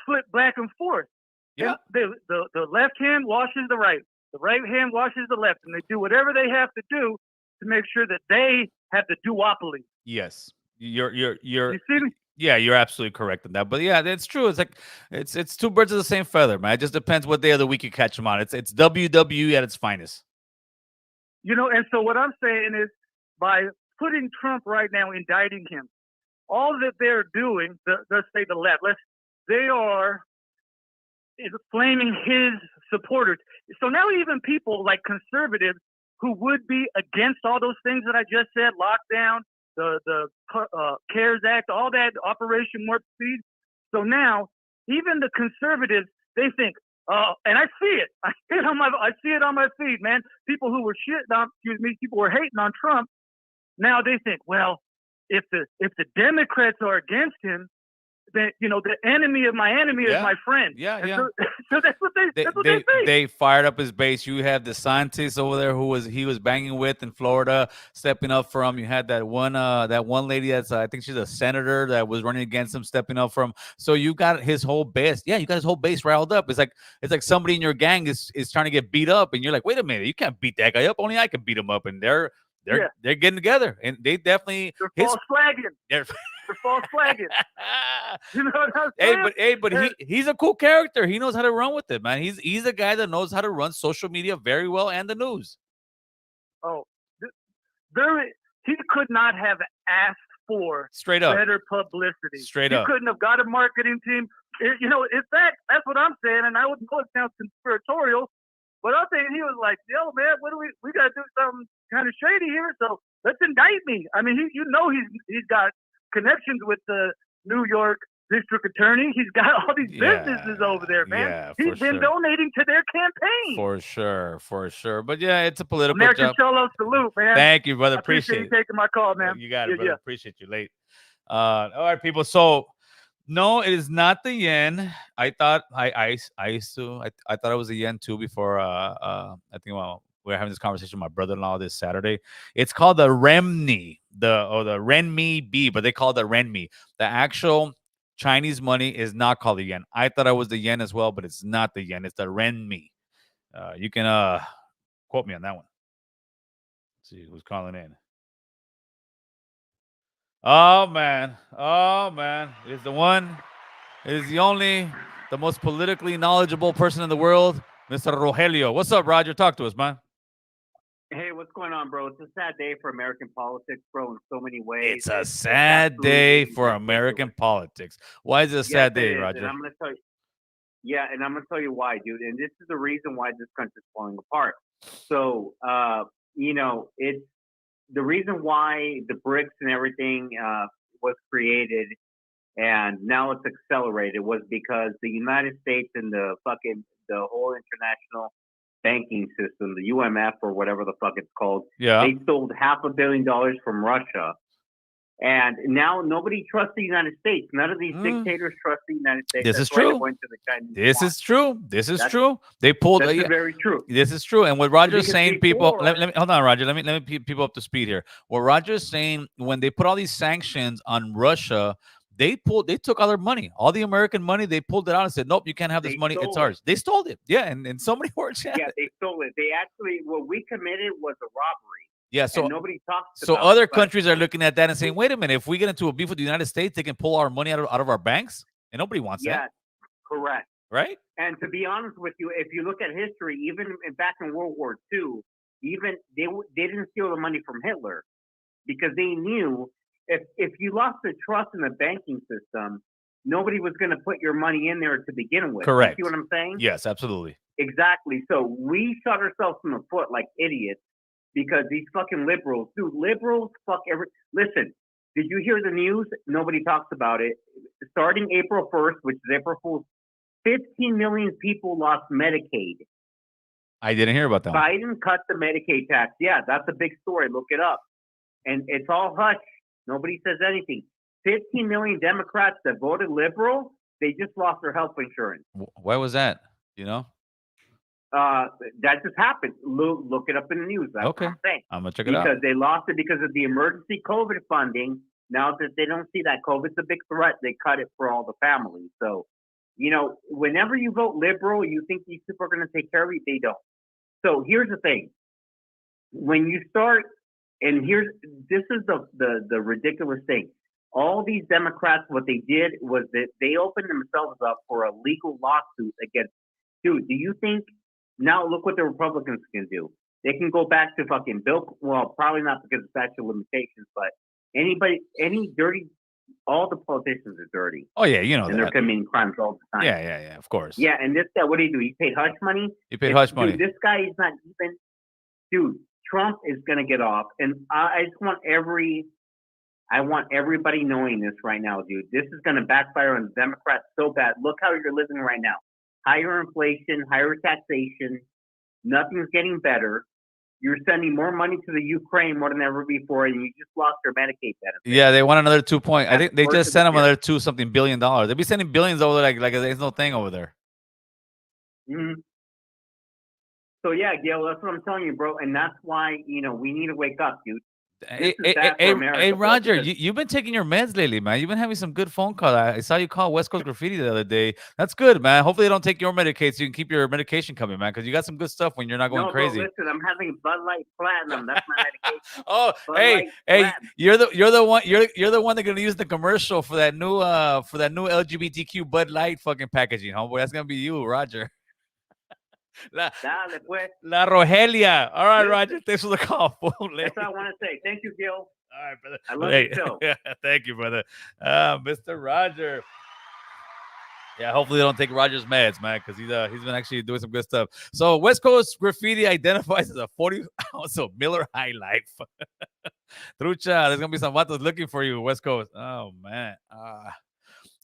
flip back and forth. Yeah. And the left hand washes the right hand washes the left, and they do whatever they have to do to make sure that they have the duopoly. Yes. You're You see me? yeah, you're absolutely correct in that. But yeah, that's true. It's like it's two birds of the same feather, man. It just depends what day of the week you catch them on. It's WWE at its finest. And so what I'm saying is, by putting Trump right now, indicting him, all that they're doing, let's say the left, they are inflaming his supporters. So now even people like conservatives who would be against all those things that I just said, lockdown, the CARES Act, all that, Operation Warp Speed. So now even the conservatives, they think, and I see it. I see it on my feed, man. People who were people were hating on Trump. Now they think, well, if the Democrats are against him, then the enemy of my enemy is my friend. Yeah, and yeah. So that's what they think. They fired up his base. You have the scientist over there who he was banging with in Florida, stepping up for him. You had that one lady that's I think she's a senator that was running against him, stepping up for him. So you got his whole base. Yeah, you got his whole base riled up. It's like somebody in your gang is trying to get beat up, and you're like, wait a minute, you can't beat that guy up. Only I can beat him up, and they're getting together, and they definitely false flagging. They're false flagging. You know what I'm saying? But he's a cool character. He knows how to run with it, man. He's a guy that knows how to run social media very well and the news. Oh, he could not have asked for straight up better publicity. Straight he up. Couldn't have got a marketing team. In fact, that's what I'm saying, and I wouldn't know it sounds conspiratorial, but I'm saying he was like, yo, man, what do we got to do something kind of shady here, so let's indict me. I mean, he's got connections with the New York district attorney. He's got all these businesses over there, man. Yeah, he's been donating to their campaign. For sure. But yeah, it's a political American job. Cholo salute, man. Thank you, brother. I appreciate you it. taking my call, man. You got it, brother. Appreciate you. Late. All right, people. So no, it is not the yen. I thought I thought it was the yen too before I think we were having this conversation with my brother-in-law this Saturday. It's called the renminbi, the renminbi, but they call it the renminbi. The actual Chinese money is not called the yen. I thought it was the yen as well, but it's not the yen. It's the renminbi. You can quote me on that one. Let's see who's calling in. Oh man. It's the one. It is the only, the most politically knowledgeable person in the world, Mr. Rogelio. What's up, Roger? Talk to us, man. Hey, what's going on, bro? It's a sad day for American politics, bro, in so many ways. It's a sad day for American politics. Why is it a sad day, Roger? And I'm going to tell you. Yeah, and I'm going to tell you why, dude. And this is the reason why this country's falling apart. So, it's the reason why the BRICS and everything was created and now it's accelerated was because the United States and the whole international banking system, the UMF or whatever the fuck it's called, they sold $500 million from Russia. And now nobody trusts the United States. None of these dictators trust the United States. This is true. This is true. They pulled. That's very true. This is true. And what Roger's saying, people, let me hold on, Roger. Let me people up to speed here. What Roger's saying, when they put all these sanctions on Russia, they took all their money, all the American money. They pulled it out and said, "Nope, you can't have this money. It's ours." They stole it. Yeah, and in so many words. Yeah, they stole it. They actually, what we committed was a robbery. Yeah, so nobody talks. So other countries are looking at that and saying, "Wait a minute! If we get into a beef with the United States, they can pull our money out of our banks, and nobody wants that." Yeah, correct. Right. And to be honest with you, if you look at history, even back in World War II, even they didn't steal the money from Hitler because they knew if you lost the trust in the banking system, nobody was going to put your money in there to begin with. Correct. You see what I'm saying? Yes, absolutely. Exactly. So we shot ourselves in the foot like idiots. Because these fucking liberals, fuck every. Listen, did you hear the news? Nobody talks about it. Starting April 1st, which is April Fool's, 15 million people lost Medicaid. I didn't hear about that one. Biden cut the Medicaid tax. Yeah, that's a big story. Look it up. And it's all hush. Nobody says anything. 15 million Democrats that voted liberal, they just lost their health insurance. Why was that? You know? That just happened. Look it up in the news. That's Okay. what I'm saying. I'm gonna check it out. Because they lost it because of the emergency COVID funding. Now that they don't see that COVID's a big threat, they cut it for all the families. So, whenever you vote liberal, you think these people are going to take care of you. They don't. So here's the thing: when you start, and this is the ridiculous thing. All these Democrats, what they did was that they opened themselves up for a legal lawsuit against. Dude, do you think now? Look what the Republicans can do. They can go back to fucking Bill. Well, probably not because of statute of limitations, but any dirty, all the politicians are dirty. Oh yeah, you know and they're committing crimes all the time. Yeah, of course. Yeah, and this guy, what do? He paid hush money. He paid hush money. Dude, this guy is not even. Dude, Trump is gonna get off, and I just want everybody knowing this right now, dude. This is gonna backfire on the Democrats so bad. Look how you're living right now. Higher inflation, higher taxation. Nothing's getting better. You're sending more money to the Ukraine more than ever before, and you just lost your Medicaid benefit. Yeah, they want another 2 point. I think they just sent them another $2 billion. They'll be sending billions over there like there's no thing over there. Mm-hmm. So yeah, Gil, that's what I'm telling you, bro, and that's why we need to wake up, dude. Hey, Roger, you've been taking your meds lately, man. You've been having some good phone calls. I saw you call West Coast Graffiti the other day. That's good, man. Hopefully they don't take your Medicaid so you can keep your medication coming, man, because you got some good stuff when you're not going crazy. Bro, listen, I'm having Bud Light Platinum. That's my medication. Oh, hey, you're the one that's gonna use the commercial for that new LGBTQ Bud Light fucking packaging, homeboy. That's gonna be you, Roger. La Rogelia. All right, Roger. Thanks for the call. That's all I want to say. Thank you, Gil. All right, brother. I love you too. Thank you, brother. Mr. Roger. Yeah, hopefully they don't take Roger's meds, man, because he's been actually doing some good stuff. So West Coast Graffiti identifies as a 40-ounce of Miller High Life. Trucha, there's gonna be some vatos looking for you, West Coast. Oh man.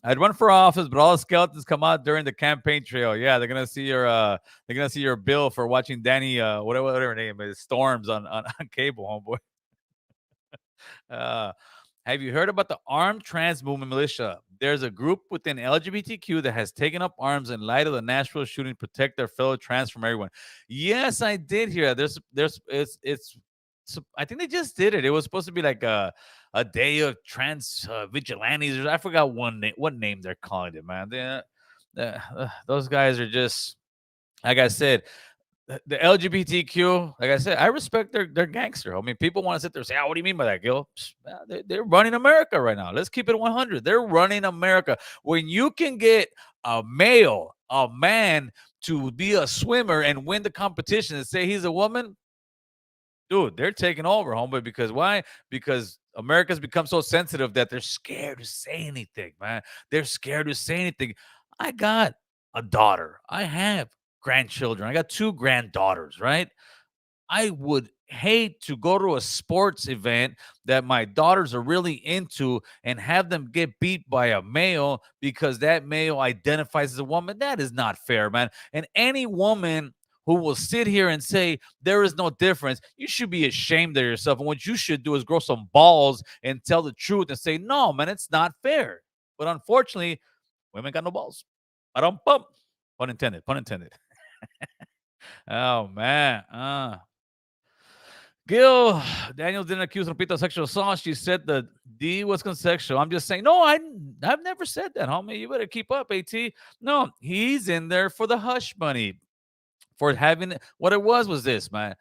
I'd run for office, but all the skeletons come out during the campaign trail. Yeah, they're gonna see your bill for watching Danny, whatever her name is, Storms on cable, homeboy. Have you heard about the Armed Trans Movement Militia? There's a group within LGBTQ that has taken up arms in light of the Nashville shooting to protect their fellow trans from everyone. Yes, I did hear. It's I think they just did it. It was supposed to be like a day of trans vigilantes. I forgot what name they're calling it, man. Those guys are just, like I said, the LGBTQ. Like I said, I respect their gangster. I mean, people want to sit there and say, "Oh, what do you mean by that, Gil?" They're running America right now. Let's keep it 100. They're running America. When you can get a man, to be a swimmer and win the competition and say he's a woman, dude, they're taking over, homeboy. Because why? Because America's become so sensitive that they're scared to say anything, man. They're scared to say anything. I got a daughter. I have grandchildren. I got 2 granddaughters, right? I would hate to go to a sports event that my daughters are really into and have them get beat by a male because that male identifies as a woman. That is not fair, man. And any woman who will sit here and say there is no difference, you should be ashamed of yourself. And what you should do is grow some balls and tell the truth and say, no, man, it's not fair. But unfortunately, women got no balls. Pun intended. Oh, man. Gil, Daniel didn't accuse Lupita of sexual assault. She said the D was consensual. I'm just saying, no, I've never said that, homie. You better keep up, AT. No, he's in there for the hush money. For having what it was this, man.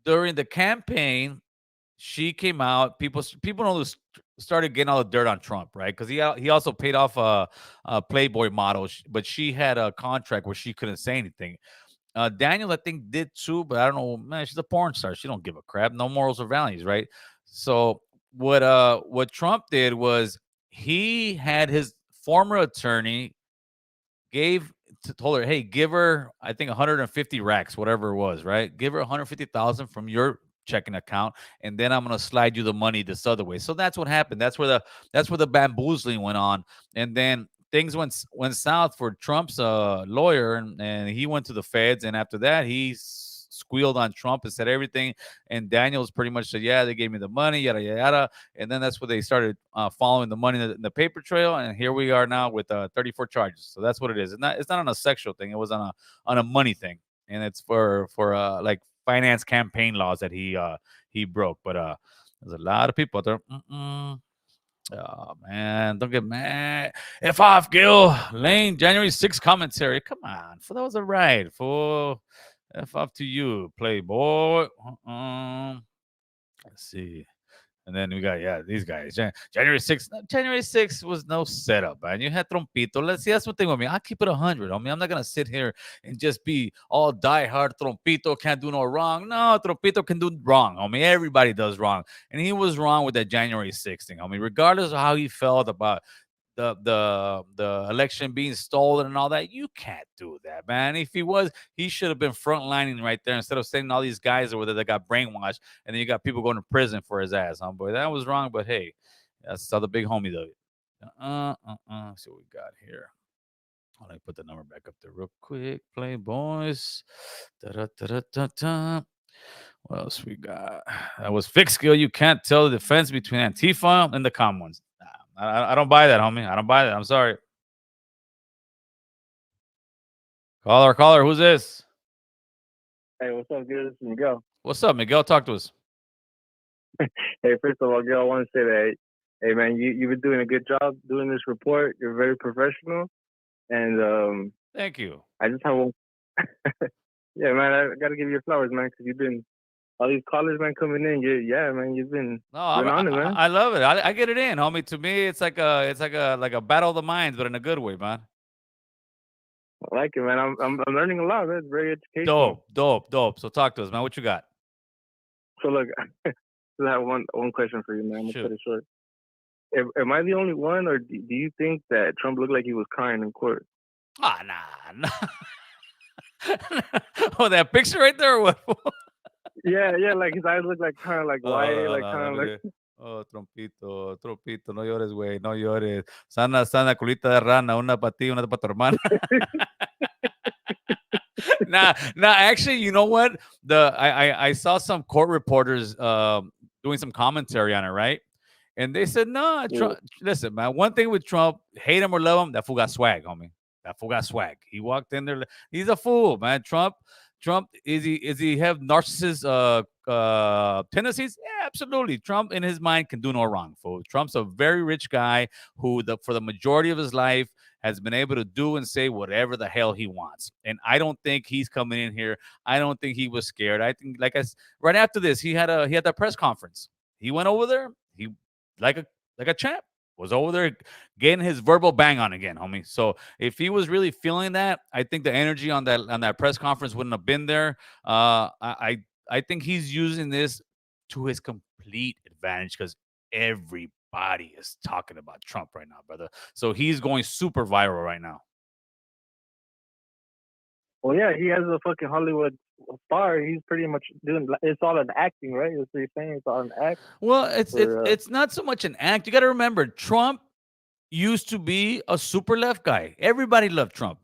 During the campaign, she came out. People know started getting all the dirt on Trump, right? Because he also paid off a Playboy model, but she had a contract where she couldn't say anything. Daniel, I think, did too, but I don't know. Man, she's a porn star. She don't give a crap. No morals or values, right? So what Trump did was he had his former attorney told her, hey, give her, I think 150 racks, whatever it was, right? Give her 150,000 from your checking account, and then I'm gonna slide you the money this other way. So that's what happened. That's where the bamboozling went on. And then things went south for Trump's lawyer, and he went to the feds. And after that, he squealed on Trump and said everything. And Daniels pretty much said, "Yeah, they gave me the money, yada yada yada." And then that's where they started following the money in the paper trail. And here we are now with 34 charges. So that's what it is. It's not on a sexual thing. It was on a money thing, and it's for like finance campaign laws that he broke. But there's a lot of people out there. Oh man, don't get mad. F off, Gil Lane. January 6th commentary. Come on, for that was a ride. For F off to you, Playboy. Let's see. And then we got, these guys. January 6th. January 6th was no setup, man. You had Trompito. Let's see, that's one thing with me. I keep it 100. I mean, I'm not going to sit here and just be all diehard. Trompito can't do no wrong. No, Trompito can do wrong. I mean, everybody does wrong. And he was wrong with that January 6th thing. I mean, regardless of how he felt about the election being stolen and all that, you can't do that, man. If he was, he should have been frontlining right there instead of sending all these guys over there that got brainwashed, and then you got people going to prison for his ass, homeboy. That was wrong, but hey, that's how the big homie though. See what we got here. Let me put the number back up there real quick. Play boys. Da-da-da-da-da-da. What else we got? That was fixed skill. You can't tell the difference between Antifa and the calm ones. I don't buy that, homie. I don't buy that. I'm sorry. Caller, who's this? Hey, what's up, dude? This is Miguel. What's up, Miguel? Talk to us. Hey, first of all, Gil, I want to say that, hey, man, you've been doing a good job doing this report. You're very professional, and Thank you. I just have one. Yeah, man, I got to give you your flowers, man, because you've been all these callers, man, coming in. Man, you've been on it, man. I love it. I get it in, homie. To me, it's like a battle of the minds, but in a good way, man. I like it, man. I'm learning a lot, man. It's very educational. Dope. So talk to us, man. What you got? So look, I have one question for you, man. I'm gonna cut it short. Am I the only one, or do you think that Trump looked like he was crying in court? Nah. Oh, that picture right there. Or what? Yeah, like his eyes look like kind of like white, like kind of like. Oh, Trompito, no llores, güey, no llores. Sana, culita de rana, una para ti, una para tu hermana. Nah, actually, you know what? I saw some court reporters doing some commentary on it, right? And they said, no, Trump, listen, man, one thing with Trump, hate him or love him, that fool got swag, homie. That fool got swag. He walked in there. He's a fool, man. Trump, is he have narcissist tendencies? Yeah, absolutely. Trump in his mind can do no wrong, fool. Trump's a very rich guy who for the majority of his life has been able to do and say whatever the hell he wants. And I don't think he's coming in here. I don't think he was scared. I think, right after this, he had that press conference. He went over there. He like a champ. Was over there getting his verbal bang on again, homie. So if he was really feeling that, I think the energy on that press conference wouldn't have been there. I think he's using this to his complete advantage because everybody is talking about Trump right now, brother. So he's going super viral right now. Well, yeah, he has a fucking Hollywood star. He's pretty much doing. It's all an acting, right? That's what you're saying. It's all an act. Well, it's not so much an act. You got to remember, Trump used to be a super left guy. Everybody loved Trump.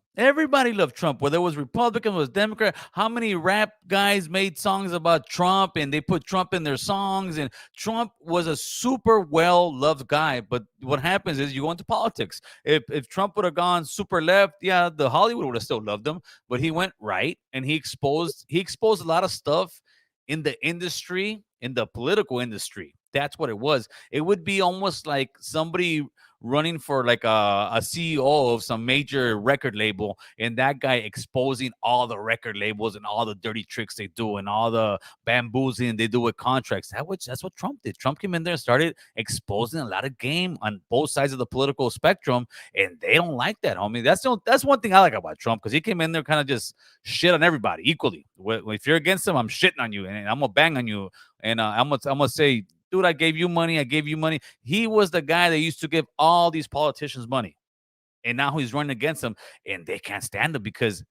Whether it was Republican, was Democrat. How many rap guys made songs about Trump and they put Trump in their songs? And Trump was a super well-loved guy. But what happens is you go into politics. If Trump would have gone super left, yeah, the Hollywood would have still loved him. But he went right, and he exposed a lot of stuff in the industry, in the political industry. That's what it was. It would be almost like somebody running for like a CEO of some major record label, and that guy exposing all the record labels and all the dirty tricks they do and all the bamboozling they do with contracts. That's what Trump did. Trump came in there and started exposing a lot of game on both sides of the political spectrum, and they don't like that, homie. That's one thing I like about Trump, because he came in there kind of just shit on everybody equally. If you're against him, I'm shitting on you, and I'm gonna bang on you, and I'm gonna say, dude, I gave you money. He was the guy that used to give all these politicians money. And now he's running against them, and they can't stand him because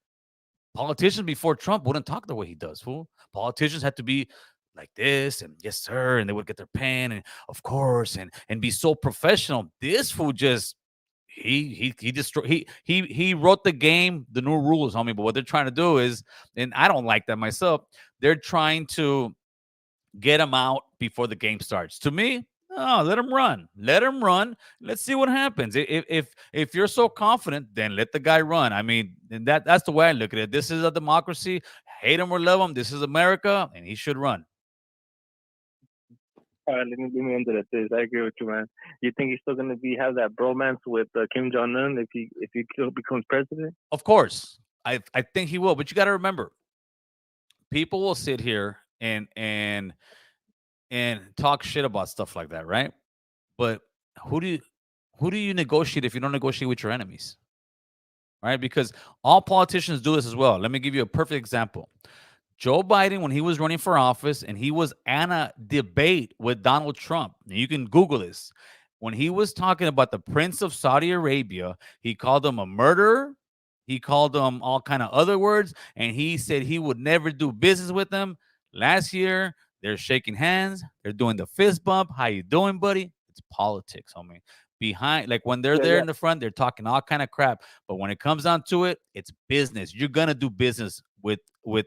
politicians before Trump wouldn't talk the way he does, fool. Politicians had to be like this, and yes, sir, and they would get their pen, and of course, and be so professional. This fool he destroyed he wrote the game, the new rules, homie. But what they're trying to do is, and I don't like that myself. They're trying to get him out before the game starts. To me, oh, let him run. Let him run. Let's see what happens. If you're so confident, then let the guy run. I mean, and that's the way I look at it. This is a democracy. Hate him or love him. This is America, and he should run. All right, let me end it at this. I agree with you, man. You think he's still gonna have that bromance with Kim Jong Un if he becomes president? Of course, I think he will. But you got to remember, people will sit here and talk shit about stuff like that, right? But who do you who do you negotiate if you don't negotiate with your enemies? Right? Because all politicians do this as well. Let me give you a perfect example. Joe Biden, when he was running for office and he was in a debate with Donald Trump, and you can Google this. When he was talking about the Prince of Saudi Arabia, he called him a murderer. He called him all kind of other words, and he said he would never do business with them. Last year, they're shaking hands. They're doing the fist bump. How you doing, buddy? It's politics, homie. Behind, like when they're Yeah, there yeah. in the front, they're talking all kind of crap. But when it comes down to it, it's business. You're gonna do business with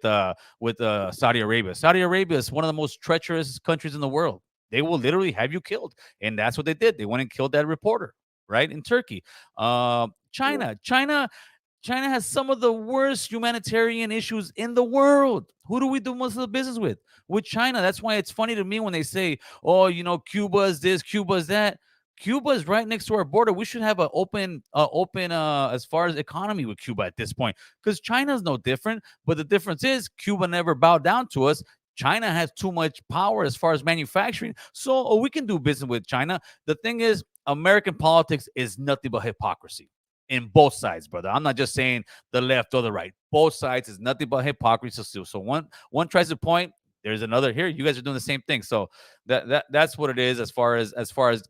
Saudi Arabia. Saudi Arabia is one of the most treacherous countries in the world. They will literally have you killed, and that's what they did. They went and killed that reporter, right, in Turkey. Yeah. China has some of the worst humanitarian issues in the world. Who do we do most of the business with? With China. That's why it's funny to me when they say, "Oh, Cuba's this, Cuba's that." Cuba is right next to our border. We should have an open as far as economy with Cuba at this point, because China's no different. But the difference is Cuba never bowed down to us. China has too much power as far as manufacturing, so we can do business with China. The thing is, American politics is nothing but hypocrisy in both sides, brother. I'm not just saying the left or the right. Both sides is nothing but hypocrisy. So one tries to point, there's another here. You guys are doing the same thing. So that's what it is as far as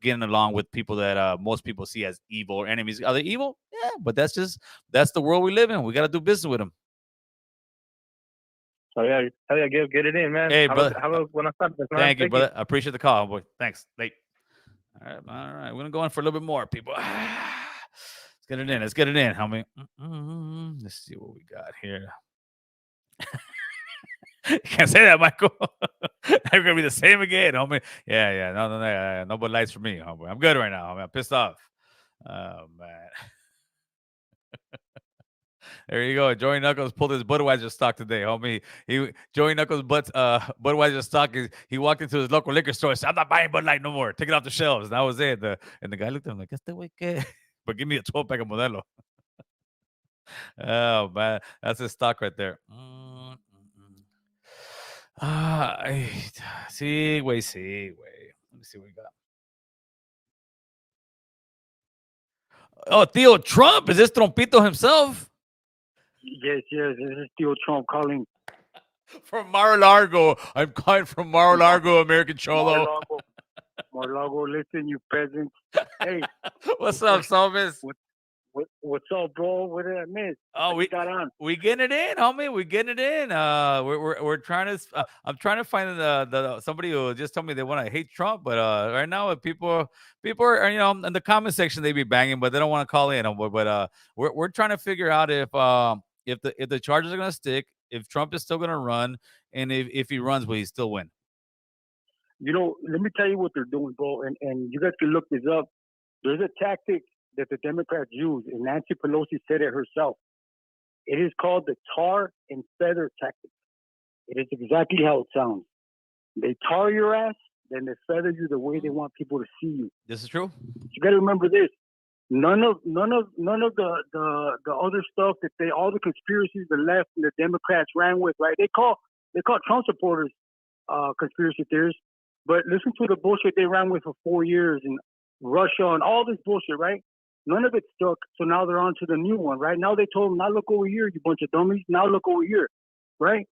getting along with people that most people see as evil or enemies. Are they evil? Yeah, but that's the world we live in. We got to do business with them. So yeah, hell yeah, get it in, man. Hey, How brother. about when I start this, man? Thank you, brother. I appreciate the call, boy. Thanks. Late. All right. We're gonna go in for a little bit more, people. Let's get it in. Let's get it in, homie. Let's see what we got here. You can't say that, Michael. I'm gonna be the same again, homie. Yeah. No but lights for me, homie. I'm good right now, homie. I'm pissed off. Oh man. There you go. Joey Knuckles pulled his Budweiser stock today, homie. Joey Knuckles Budweiser stock is he walked into his local liquor store and said, "I'm not buying Bud Light no more. Take it off the shelves." And that was it. And the guy looked at him like, "Este güey qué?" But give me a 12 pack of Modelo. Oh man, that's his stock right there. Ay, sí, güey, sí, güey. Let me see what we got. Oh, Theo Trump. Is this Trumpito himself? Yes, this is Theo Trump calling. From Mar-a-Lago. I'm calling from Mar-a-Lago, American Cholo. Mar-a-Lago, listen, you peasants. Hey, What's up, Somas? what's up, bro? What did I miss? Oh, What you got on? we getting it in, homie. We getting it in. We're trying to. I'm trying to find the somebody who just told me they want to hate Trump, but right now people are in the comment section they be banging, but they don't want to call in. But we're trying to figure out if the charges are gonna stick, if Trump is still gonna run, and if he runs, will he still win? Let me tell you what they're doing, bro, and you guys can look this up. There's a tactic that the Democrats use, and Nancy Pelosi said it herself. It is called the tar and feather tactic. It is exactly how it sounds. They tar your ass, then they feather you the way they want people to see you. This is true. You got to remember this. None of the other stuff that all the conspiracies the left and the Democrats ran with, right? They call Trump supporters conspiracy theorists, but listen to the bullshit they ran with for 4 years and Russia and all this bullshit, right? None of it stuck, so now they're on to the new one, right? Now they told them, now look over here, you bunch of dummies. Now look over here, right?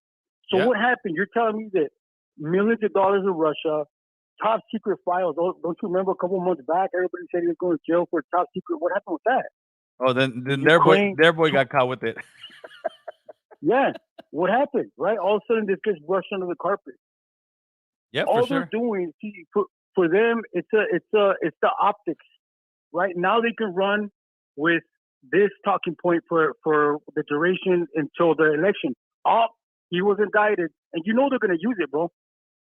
So what happened? You're telling me that millions of dollars in Russia, top secret files. Don't you remember a couple months back, everybody said he was going to jail for top secret. What happened with that? Oh, then their boy got caught with it. Yeah. What happened, right? All of a sudden, this gets brushed under the carpet. Yeah, all for sure. they're doing, for them, it's the optics. Right now, they can run with this talking point for the duration until the election. Oh, he was indicted, and you know they're gonna use it, bro.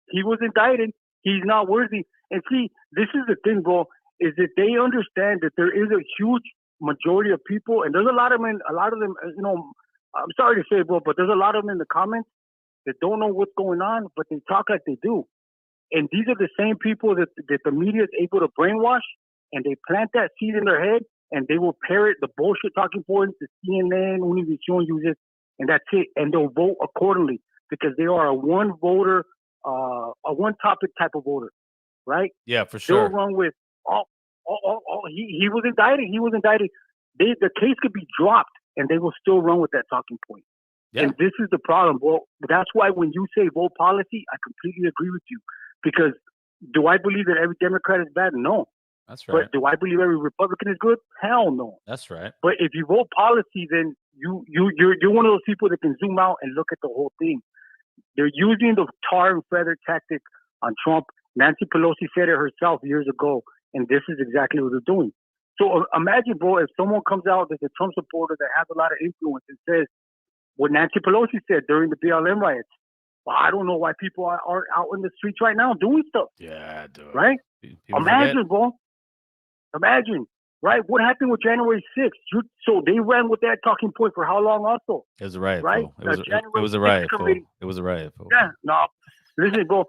He was indicted. He's not worthy. And see, this is the thing, bro, is that they understand that there is a huge majority of people, and there's a lot of them, I'm sorry to say, bro, but there's a lot of them in the comments that don't know what's going on, but they talk like they do. And these are the same people that the media is able to brainwash, and they plant that seed in their head, and they will parrot the bullshit talking points that CNN, Univision uses, and that's it. And they'll vote accordingly because they are a one voter, a one topic type of voter, right? Yeah, for They'll sure. run with, he was indicted. He was indicted. The case could be dropped, and they will still run with that talking point. Yeah. And this is the problem, bro. That's why when you say vote policy, I completely agree with you. Because do I believe that every Democrat is bad? No. That's right. But do I believe every Republican is good? Hell no. That's right. But if you vote policy, then you're one of those people that can zoom out and look at the whole thing. They're using the tar and feather tactic on Trump. Nancy Pelosi said it herself years ago, and this is exactly what they're doing. So imagine, bro, if someone comes out that's a Trump supporter that has a lot of influence and says what Nancy Pelosi said during the BLM riots. Well, I don't know why people aren't out in the streets right now doing stuff. Yeah, dude. Right? People Imagine, forget. bro. Imagine, right? What happened with January 6th? So they ran with that talking point for how long also? It was a riot, Right? fool. It was a 6th riot, fool. committee. It was a riot, fool. Yeah, no. Listen, bro,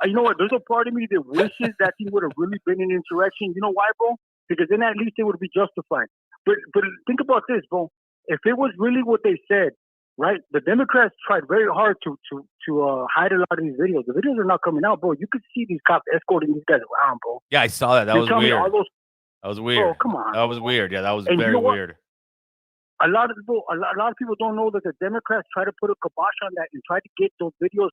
you know what? There's a part of me that wishes that thing would have really been an insurrection. You know why, bro? Because then at least it would be justified. But think about this, bro. If it was really what they said, right? The Democrats tried very hard to hide a lot of these videos. The videos are not coming out, bro. You could see these cops escorting these guys around, bro. Yeah, I saw that. That was weird. That was weird. Bro, come on. That was weird. Yeah, that was And very weird. A lot of people don't know that the Democrats try to put a kibosh on that and try to get those videos,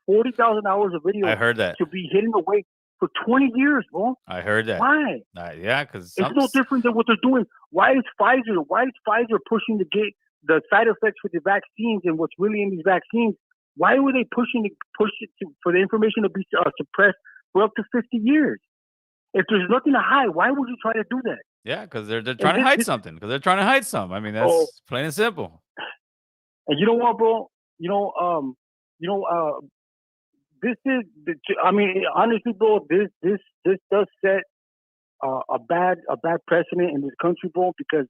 40,000 hours of videos, I heard that. to be hidden away for 20 years, bro. I heard that. Why? Yeah, because It's no different than what they're doing. Why is Pfizer pushing to get the side effects for the vaccines and what's really in these vaccines? Why were they push it for the information to be suppressed for up to 50 years? If there's nothing to hide, why would you try to do that? Yeah, because they're trying to hide something. Because they're trying to hide something. I mean, that's plain and simple. And you know what, bro? This is. I mean, honestly, bro, this does set a bad precedent in this country, bro. Because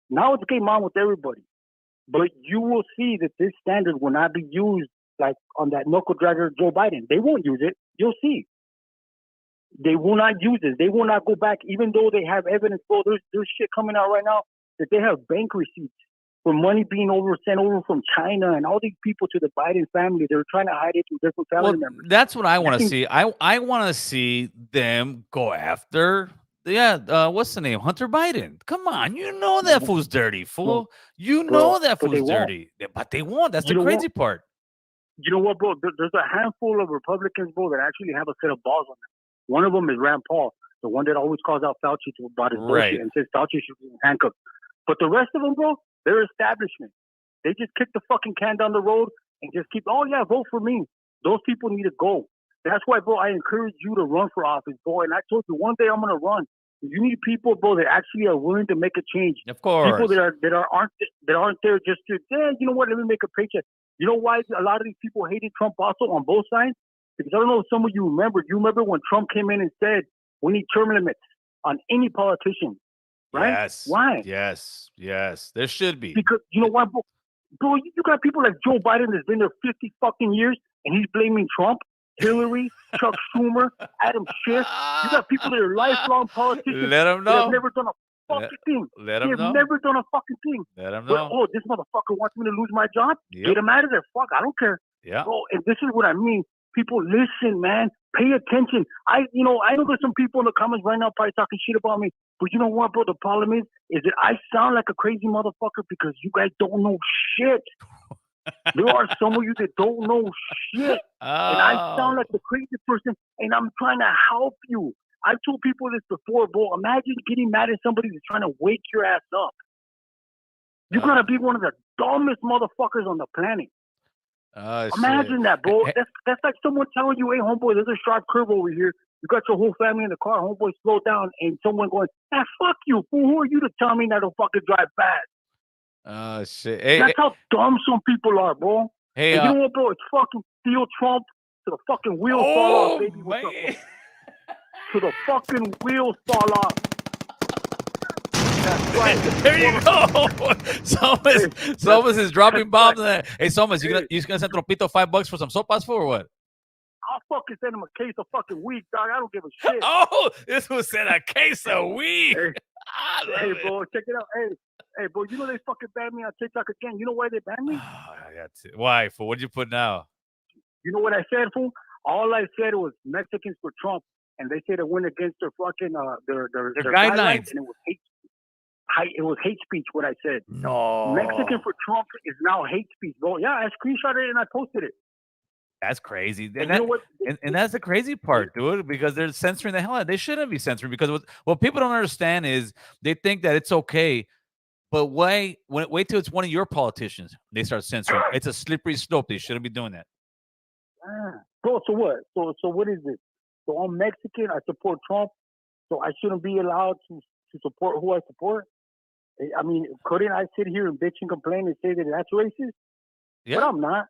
now it's game on with everybody. But you will see that this standard will not be used like on that knuckle dragger Joe Biden. They won't use it. You'll see. They will not use it. They will not go back, even though they have evidence. Bro, there's shit coming out right now that they have bank receipts for money being sent over from China and all these people to the Biden family. They're trying to hide it to different family members. That's what I want to see. I want to see them go after. What's the name? Hunter Biden. Come on, you know that fool's dirty, fool. You know that fool's dirty, but they won't. That's the crazy part. You know what, bro? There's a handful of Republicans, bro, that actually have a set of balls on them. One of them is Rand Paul, the one that always calls out Fauci about his bullshit and says Fauci should be handcuffed. But the rest of them, bro, they're establishment. They just kick the fucking can down the road and just keep, vote for me. Those people need to go. That's why, bro, I encourage you to run for office, bro. And I told you one day I'm gonna run. You need people, bro, that actually are willing to make a change. Of course. People that aren't there just to, you know what? Let me make a paycheck. You know why a lot of these people hated Trump also on both sides? Because I don't know if some of you remember. You remember when Trump came in and said we need term limits on any politician, right? Yes. Why? Yes. There should be. Because you know why, bro? You got people like Joe Biden that's been there 50 fucking years, and he's blaming Trump, Hillary, Chuck Schumer, Adam Schiff. You got people that are lifelong politicians. Let them know. That have never done a fucking thing. Let them know. They have never done a fucking thing. Let them know. But, this motherfucker wants me to lose my job? Yep. Get him out of there. Fuck, I don't care. Yeah. Bro, and this is what I mean. People, listen, man. Pay attention. I know there's some people in the comments right now probably talking shit about me. But you know what, bro? The problem is that I sound like a crazy motherfucker because you guys don't know shit. There are some of you that don't know shit. And I sound like the crazy person, and I'm trying to help you. I've told people this before, bro. Imagine getting mad at somebody that's trying to wake your ass up. You're going to be one of the dumbest motherfuckers on the planet. Imagine that, bro. That's like someone telling you, hey, homeboy, there's a sharp curve over here. You got your whole family in the car. Homeboy, slow down, and someone going, "Ah, fuck you, fool. Who are you to tell me not to fucking drive fast?" Oh shit. Hey, That's how dumb some people are, bro. hey, And you know what, bro? It's fucking Theo Trump to the fucking wheels fall off, oh baby. What's up, man. bro? To the fucking wheels fall off. That's right. There you go. Somas is dropping bombs. Hey, Somas, you gonna send Tropito $5 for some sopas for or what? I'll fucking send him a case of fucking weed, dog. I don't give a shit. Oh, this was said a case of weed. Hey, I love hey, it. bro, check it out. Hey, bro, you know they fucking banned me on TikTok again. You know why they banned me? I got to. Why? For what did you put now? You know what I said, fool? All I said was Mexicans for Trump, and they said it went against their fucking their guidelines. and it was hate. It was hate speech. What I said. No. Mexican for Trump is now hate speech, bro. Yeah, I screenshotted it and I posted it. That's crazy. And you know what? And that's the crazy part, dude, because they're censoring the hell out. They shouldn't be censoring because what people don't understand is they think that it's okay. But wait till it's one of your politicians. They start censoring. It's a slippery slope. They shouldn't be doing that. Bro, so what? So what is this? So I'm Mexican. I support Trump. So I shouldn't be allowed to support who I support. I mean, couldn't I sit here and bitch and complain and say that that's racist? Yeah. But I'm not.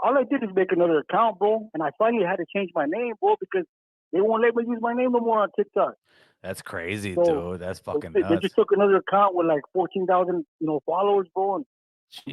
All I did is make another account, bro, and I finally had to change my name, bro, because they won't let me use my name no more on TikTok. That's crazy, So, dude. That's fucking They nuts. just took another account with like 14,000, followers, bro, and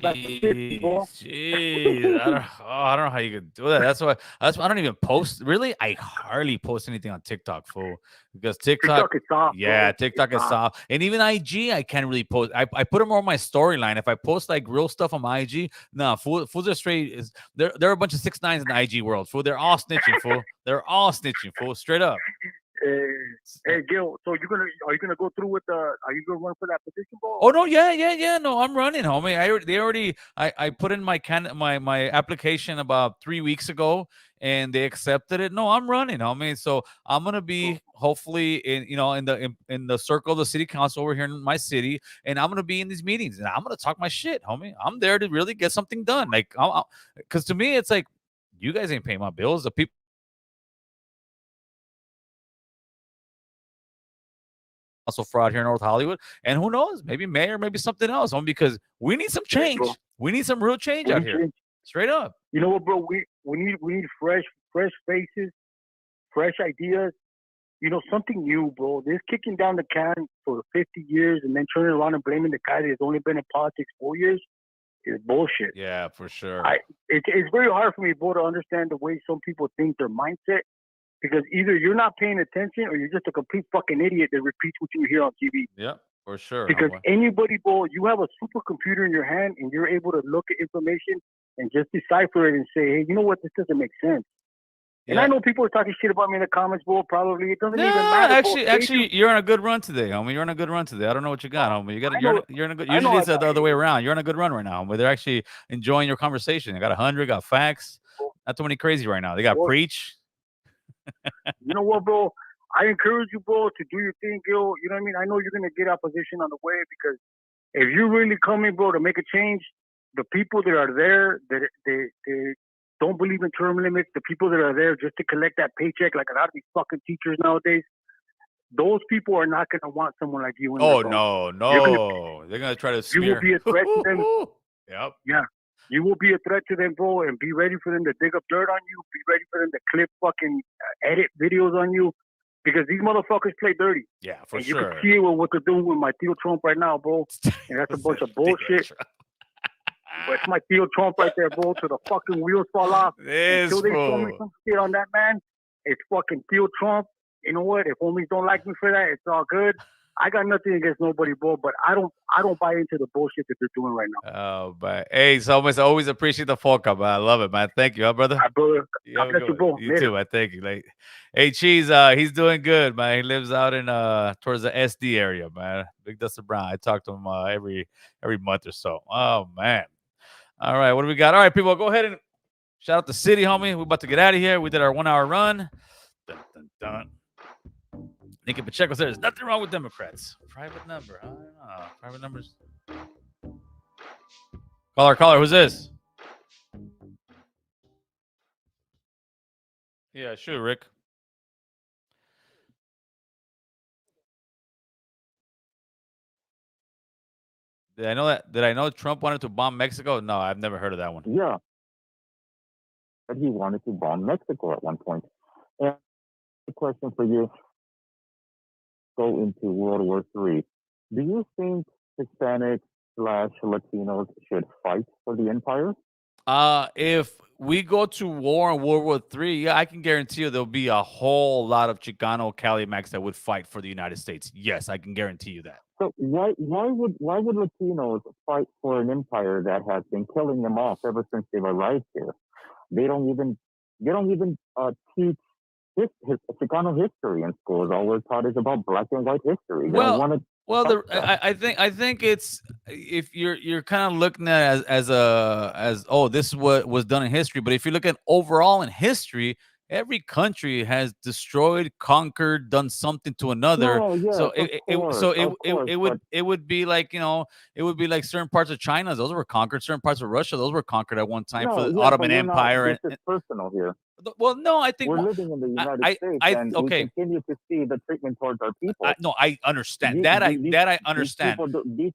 back to 50, bro. Jeez. I don't know how you could do that. That's why I don't even post. Really, I hardly post anything on TikTok, fool, because TikTok is soft, yeah, bro. TikTok is soft, and even IG, I can't really post. I put them on my storyline. If I post like real stuff on my IG, nah, fools are straight. They're a bunch of 6ix9ines in the IG world, fool. They're all snitching, fool. They're all snitching, fool. Straight up. Hey, Gil. So are you gonna go through with are you gonna run for that position, bro? Oh no, yeah. No, I'm running, homie. I put in my application about 3 weeks ago, and they accepted it. No, I'm running, homie. So I'm gonna be hopefully in the circle of the city council over here in my city, and I'm gonna be in these meetings, and I'm gonna talk my shit, homie. I'm there to really get something done, like, because to me, it's like you guys ain't paying my bills. The people. Also fraud here in North Hollywood, and who knows, maybe mayor, maybe something else, because we need some change. We need some real change out here, straight up. You know what, bro? We need fresh faces, fresh ideas. Something new, bro. This kicking down the can for 50 years and then turning around and blaming the guy that has only been in politics 4 years is bullshit. Yeah, for sure. It's very hard for me, bro, to understand the way some people think, their mindset. Because either you're not paying attention or you're just a complete fucking idiot that repeats what you hear on TV. Yeah, for sure. Because anybody, bro, you have a supercomputer in your hand and you're able to look at information and just decipher it and say, hey, you know what? This doesn't make sense. And I know people are talking shit about me in the comments, bro. Probably it doesn't even matter. Actually, you're on a good run today, homie. You're on a good run today. I don't know what you got, homie. You're in a good. Usually it's the other way around. You're on a good run right now, but they're actually enjoying your conversation. They got 100, got facts. Not too many crazy right now. They got preach. You know what, bro? I encourage you, bro, to do your thing, Gil. You know what I mean? I know you're gonna get opposition on the way because if you're really coming, bro, to make a change, the people that are there that they don't believe in term limits, the people that are there just to collect that paycheck, like a lot of these fucking teachers nowadays, those people are not gonna want someone like you. Oh no, they're gonna try to smear. You will be a threat to them. Yep. Yeah. You will be a threat to them, bro, and be ready for them to dig up dirt on you. Be ready for them to clip fucking edit videos on you because these motherfuckers play dirty. Yeah, for and sure. You can see it with what they're doing with my Theo Trump right now, bro. And that's a bunch of bullshit. But it's my Theo Trump right there, bro, till the fucking wheels fall off. Until they show me some shit on that, man, it's fucking Theo Trump. You know what? If homies don't like me for that, it's all good. I got nothing against nobody, bro, but I don't buy into the bullshit that they're doing right now. Oh, but hey, so much. I always appreciate the folk up, man. I love it, man. Thank you, huh, brother. Hi, brother. God bless you, bro. You too, man. Thank you. Like, hey, Cheese, he's doing good, man. He lives out in towards the SD area, man. Big Dustin Brown. I talk to him every month or so. Oh man. All right, what do we got? All right, people, go ahead and shout out the city, homie. We're about to get out of here. We did our 1 hour run. Dun, dun, dun. Nikki Pacheco says there's nothing wrong with Democrats. Private number. I don't know. Private numbers. Caller. Who's this? Yeah, sure, Rick. Did I know that? Did I know Trump wanted to bomb Mexico? No, I've never heard of that one. Yeah, that he wanted to bomb Mexico at one point. And the question for you: go into World War III. Do you think Hispanics slash Latinos should fight for the empire? If we go to war in World War III, yeah, I can guarantee you there'll be a whole lot of Chicano Calimax that would fight for the United States. Yes, I can guarantee you that. So why would Latinos fight for an empire that has been killing them off ever since they've arrived here? They don't even teach Chicano history in schools. All we're taught is about black and white history. They don't Well, want to well, touch that. I think it's if you're kind of looking at it as oh, this is what was done in history, but if you look at overall in history, every country has destroyed, conquered, done something to another. No, yes, So of course, of course, but it would be like, it would be like certain parts of China, those were conquered, certain parts of Russia, those were conquered at one time for no, the yeah, but Ottoman we're not. Empire, This is personal here. well, no, I think We're living in the United States, I and we okay, continue to see the treatment towards our people. no, I understand These, that. these, That I these understand.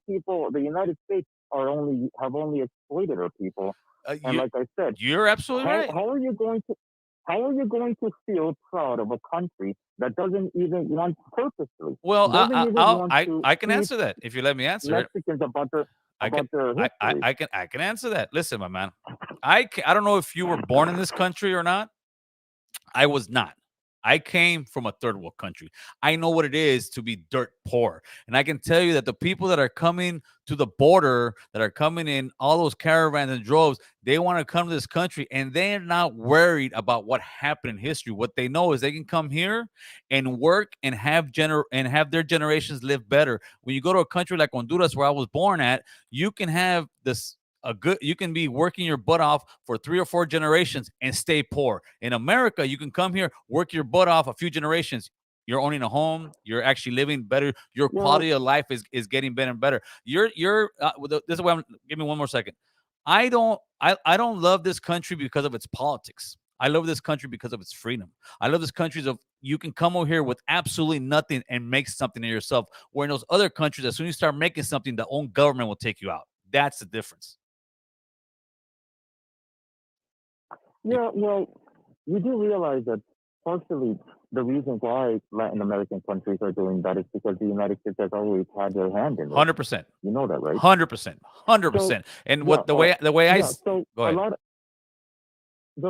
people, the United States have only exploited our people. And You like I said, you're absolutely how right. how are you going to how are you going to feel proud of a country that doesn't even want purposely Well, doesn't even want to I can teach answer that if you let me answer it. Mexicans about their I can history? I can answer that. Listen, my man, I don't know if you were born in this country or not. I was not. I came from a third world country. I know what it is to be dirt poor. And I can tell you that the people that are coming to the border, that are coming in all those caravans and droves, they want to come to this country and they're not worried about what happened in history. What they know is they can come here and work and have their generations live better. When you go to a country like Honduras, where I was born at, you can have this you can be working your butt off for 3 or 4 generations and stay poor. In America, you can come here, work your butt off a few generations. You're owning a home. You're actually living better. Your Well, quality of life is getting better and better. This is why I'm. Give me one more second. I don't love this country because of its politics. I love this country because of its freedom. I love this country of you can come over here with absolutely nothing and make something of yourself. Where in those other countries, as soon as you start making something, the own government will take you out. That's the difference. yeah, well, you do realize that partially the reason why Latin American countries are doing that is because the United States has always had their hand in it. 100%. You know that, right? 100%. So 100%. And yeah, what the way yeah. So go ahead.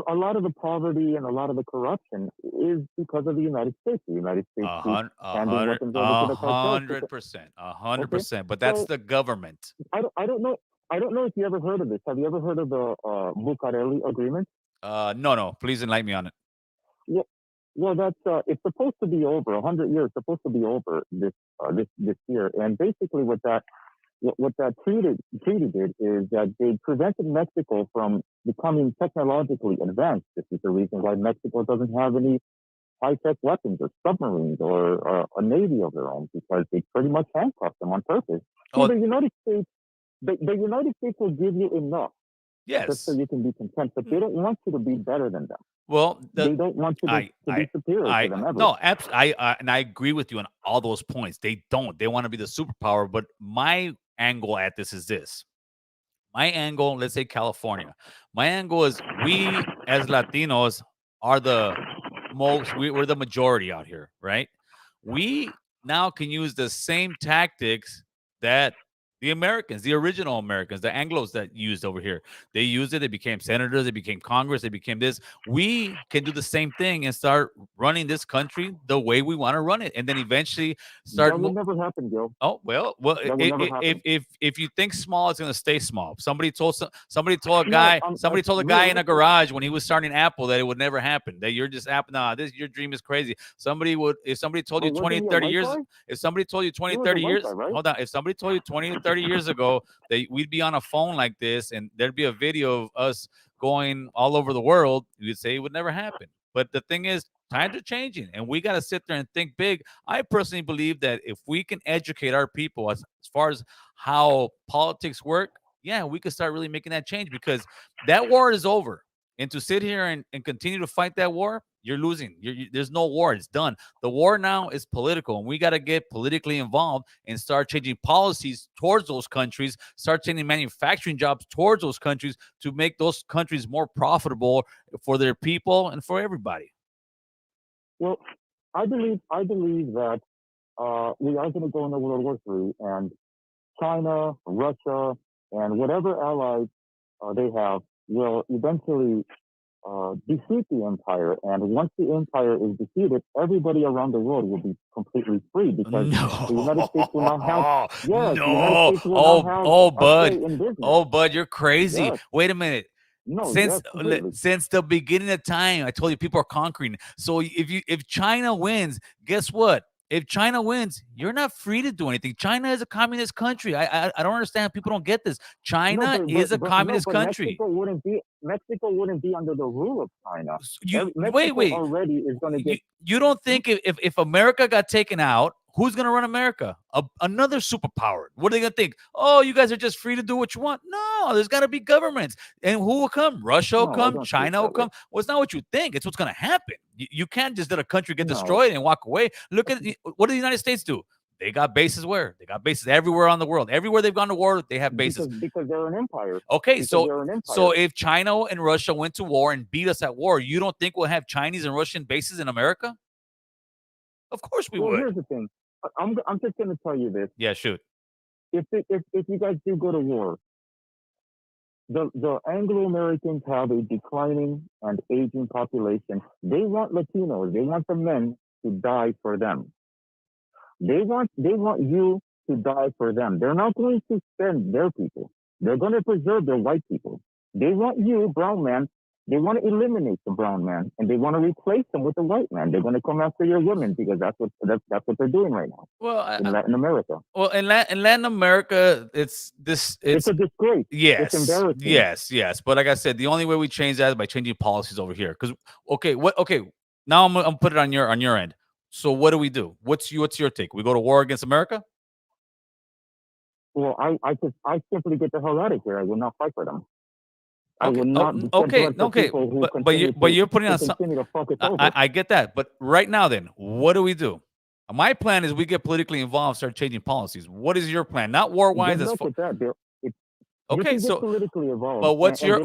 a lot of the poverty and a lot of the corruption is because of the United States. The United States A keeps hun- a handing hundred weapons over a to the cartels. hundred percent. A hundred Okay, percent. But that's so the government. I don't know if you ever heard of this. Have you ever heard of the Bucareli Agreement? No. Please enlighten me on it. Yeah. Well, that's it's supposed to be over. 100 years supposed to be over this year. And basically, what that treaty did is that they prevented Mexico from becoming technologically advanced. This is the reason why Mexico doesn't have any high-tech weapons or submarines or a navy of their own, because they pretty much handcuffed them on purpose. See, Oh, the United States will give you enough just so yes. you can be content, but they don't want you to be better than them. Well, They don't want you to be superior to them ever. no, and I agree with you on all those points. They don't. They want to be the superpower. But my angle at this is this. My angle, let's say California. My angle is we as Latinos are we're the majority out here, right? We now can use the same tactics that the Americans, the original Americans, the Anglos that used over here. They used it, they became senators, they became Congress, they became this. We can do the same thing and start running this country the way we want to run it. And then eventually start That will never happen, Gil. Oh well. That will never happen. If you think small, it's gonna stay small. Somebody told a No, guy somebody told a guy in a realistic. garage when he was starting Apple that it would never happen. That you're just Apple. Nah, this your dream is crazy. If somebody told you But 20, wasn't he a 30 white years, guy? if somebody told you 20, He was a 30 white years, guy, right? hold on. If somebody told you 20 to 30 years ago that we'd be on a phone like this and there'd be a video of us going all over the world, you'd say it would never happen. But the thing is, times are changing and we got to sit there and think big. I personally believe that if we can educate our people as far as how politics work, yeah, we could start really making that change because that war is over. And to sit here and continue to fight that war, You're losing. There's no war. It's done. The war now is political, and we got to get politically involved and start changing policies towards those countries, start changing manufacturing jobs towards those countries to make those countries more profitable for their people and for everybody. Well, I believe that we are going to go into World War III, and China, Russia, and whatever allies they have will eventually defeat the empire. And once the empire is defeated, everybody around the world will be completely free because the United States will not have. Yes, the United States will not have Bud. a say in business. Oh, Bud, you're crazy. Yes. Wait a minute. No, Since the beginning of time, I told you people are conquering. So if China wins, guess what? If China wins, you're not free to do anything. China is a communist country. I don't understand. People don't get this. China is a communist country. Mexico wouldn't be under the rule of China. Wait. Already is going to get. You don't think if America got taken out, who's going to run America? Another superpower. What are they going to think? Oh, you guys are just free to do what you want. No, there's got to be governments. And who will come? Russia will come. China will come. Well, it's not what you think. It's what's going to happen. You can't just let a country get destroyed and walk away. Look at what do the United States do? They got bases where? They got bases everywhere on the world. Everywhere they've gone to war, they have bases. Because they're an empire. Okay, so if China and Russia went to war and beat us at war, you don't think we'll have Chinese and Russian bases in America? Of course we would. Here's the thing. I'm just going to tell you this. Yeah, shoot. If you guys do go to war, the Anglo-Americans have a declining and aging population. They want Latinos. They want the men to die for them. They want you to die for them. They're not going to spend their people. They're going to preserve their white people. They want you, brown man. They want to eliminate the brown man, and they want to replace them with the white man. They're going to come after your women because that's what they're doing right now. Well, in Latin America. Well, in Latin America, it's a disgrace. Yes, it's embarrassing. Yes. But like I said, the only way we change that is by changing policies over here. Because okay, now I'm gonna put it on your end. So what do we do? What's your take? We go to war against America? Well, I simply get the hell out of here. I will not fight for them. I will not. Okay. But you're putting on something. I get that. But right now, then, what do we do? My plan is we get politically involved, start changing policies. What is your plan? Not war-wise. Okay, so politically involved. But what's your?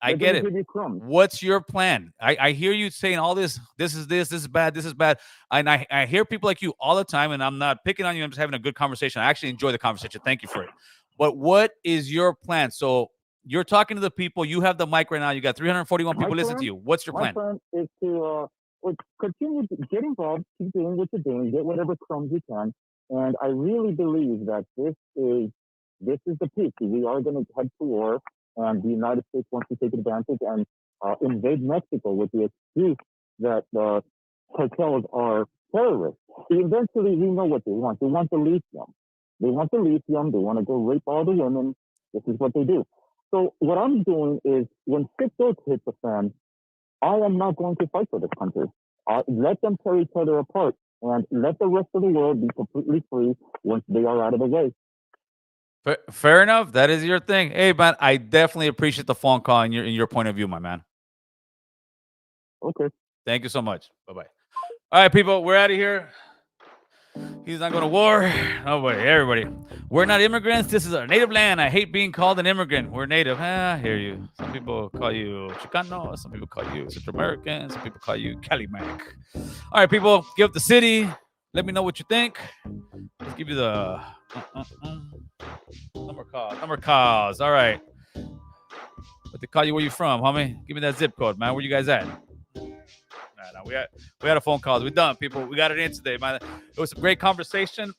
I get it. What's your plan? I hear you saying all this. This is bad. This is bad. And I hear people like you all the time. And I'm not picking on you. I'm just having a good conversation. I actually enjoy the conversation. Thank you for it. But what is your plan? So you're talking to the people. You have the mic right now. You got 341 people listening to you. What's your plan? My plan is to continue to get involved, keep doing what you're doing, get whatever crumbs you can. And I really believe that this is the peak. We are going to head to war, and the United States wants to take advantage and invade Mexico with the excuse that the cartels are terrorists. Eventually, we know what they want. They want the lithium. They want the lithium. They want to go rape all the women. This is what they do. So what I'm doing is when shit does hit the fan, I am not going to fight for this country. Let them tear each other apart and let the rest of the world be completely free once they are out of the way. Fair enough. That is your thing. Hey, man, I definitely appreciate the phone call and your point of view, my man. Okay. Thank you so much. Bye-bye. All right, people, we're out of here. He's not going to war. Nobody, everybody. We're not immigrants. This is our native land. I hate being called an immigrant. We're native. I hear you. Some people call you Chicano. Some people call you Central American. Some people call you Calimac. All right, people, give up the city. Let me know what you think. Let's give you the number calls. All right. What they call you? Where you from, homie? Give me that zip code, man. Where you guys at? No, we had a phone call. We're done, people. We got it in today, man. It was a great conversation.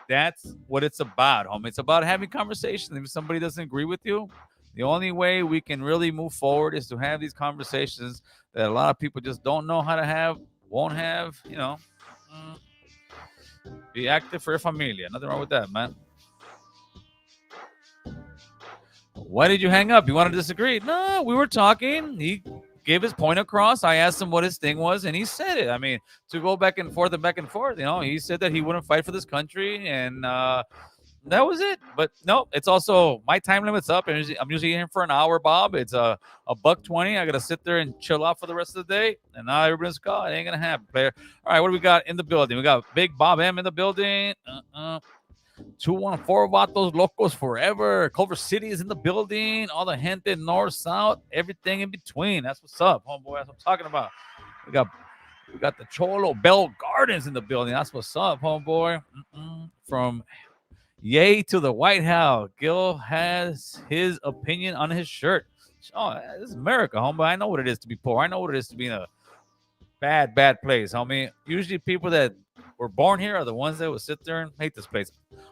That's what it's about, homie. It's about having conversations. If somebody doesn't agree with you, the only way we can really move forward is to have these conversations that a lot of people just don't know how to have, won't have, Be active for your familia. Nothing wrong with that, man. Why did you hang up? You wanted to disagree? No, we were talking. He gave his point across. I asked him what his thing was, and he said it. I mean, to go back and forth, he said that he wouldn't fight for this country, and that was it. But no, it's also my time limit's up, and I'm usually here for an hour, Bob. It's a $1.20. I gotta sit there and chill out for the rest of the day, and now everybody's called. It ain't gonna happen, player. All right, what do we got in the building? We got Big Bob M in the building. 214 Vatos Locos Forever. Culver City is in the building. All the gente north, south, everything in between. That's what's up, homeboy. That's what I'm talking about. We got the Cholo Bell Gardens in the building. That's what's up, homeboy. From Yay to the White House. Gil has his opinion on his shirt. Oh, this is America, homeboy. I know what it is to be poor. I know what it is to be in a bad place, homie. Usually people that were born here are the ones that would sit there and hate this place.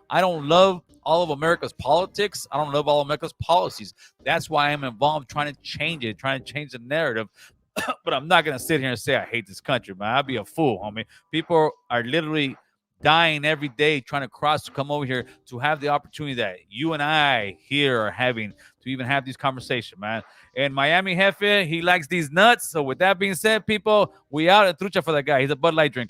I don't love all of America's politics. I don't love all of America's policies. That's why I'm involved trying to change it, trying to change the narrative. But I'm not going to sit here and say I hate this country, man. I'd be a fool, homie. People are literally dying every day trying to cross to come over here to have the opportunity that you and I here are having to even have these conversations, man. And Miami Jefe, he likes these nuts. So with that being said, people, we out at trucha for that guy. He's a Bud Light drinker.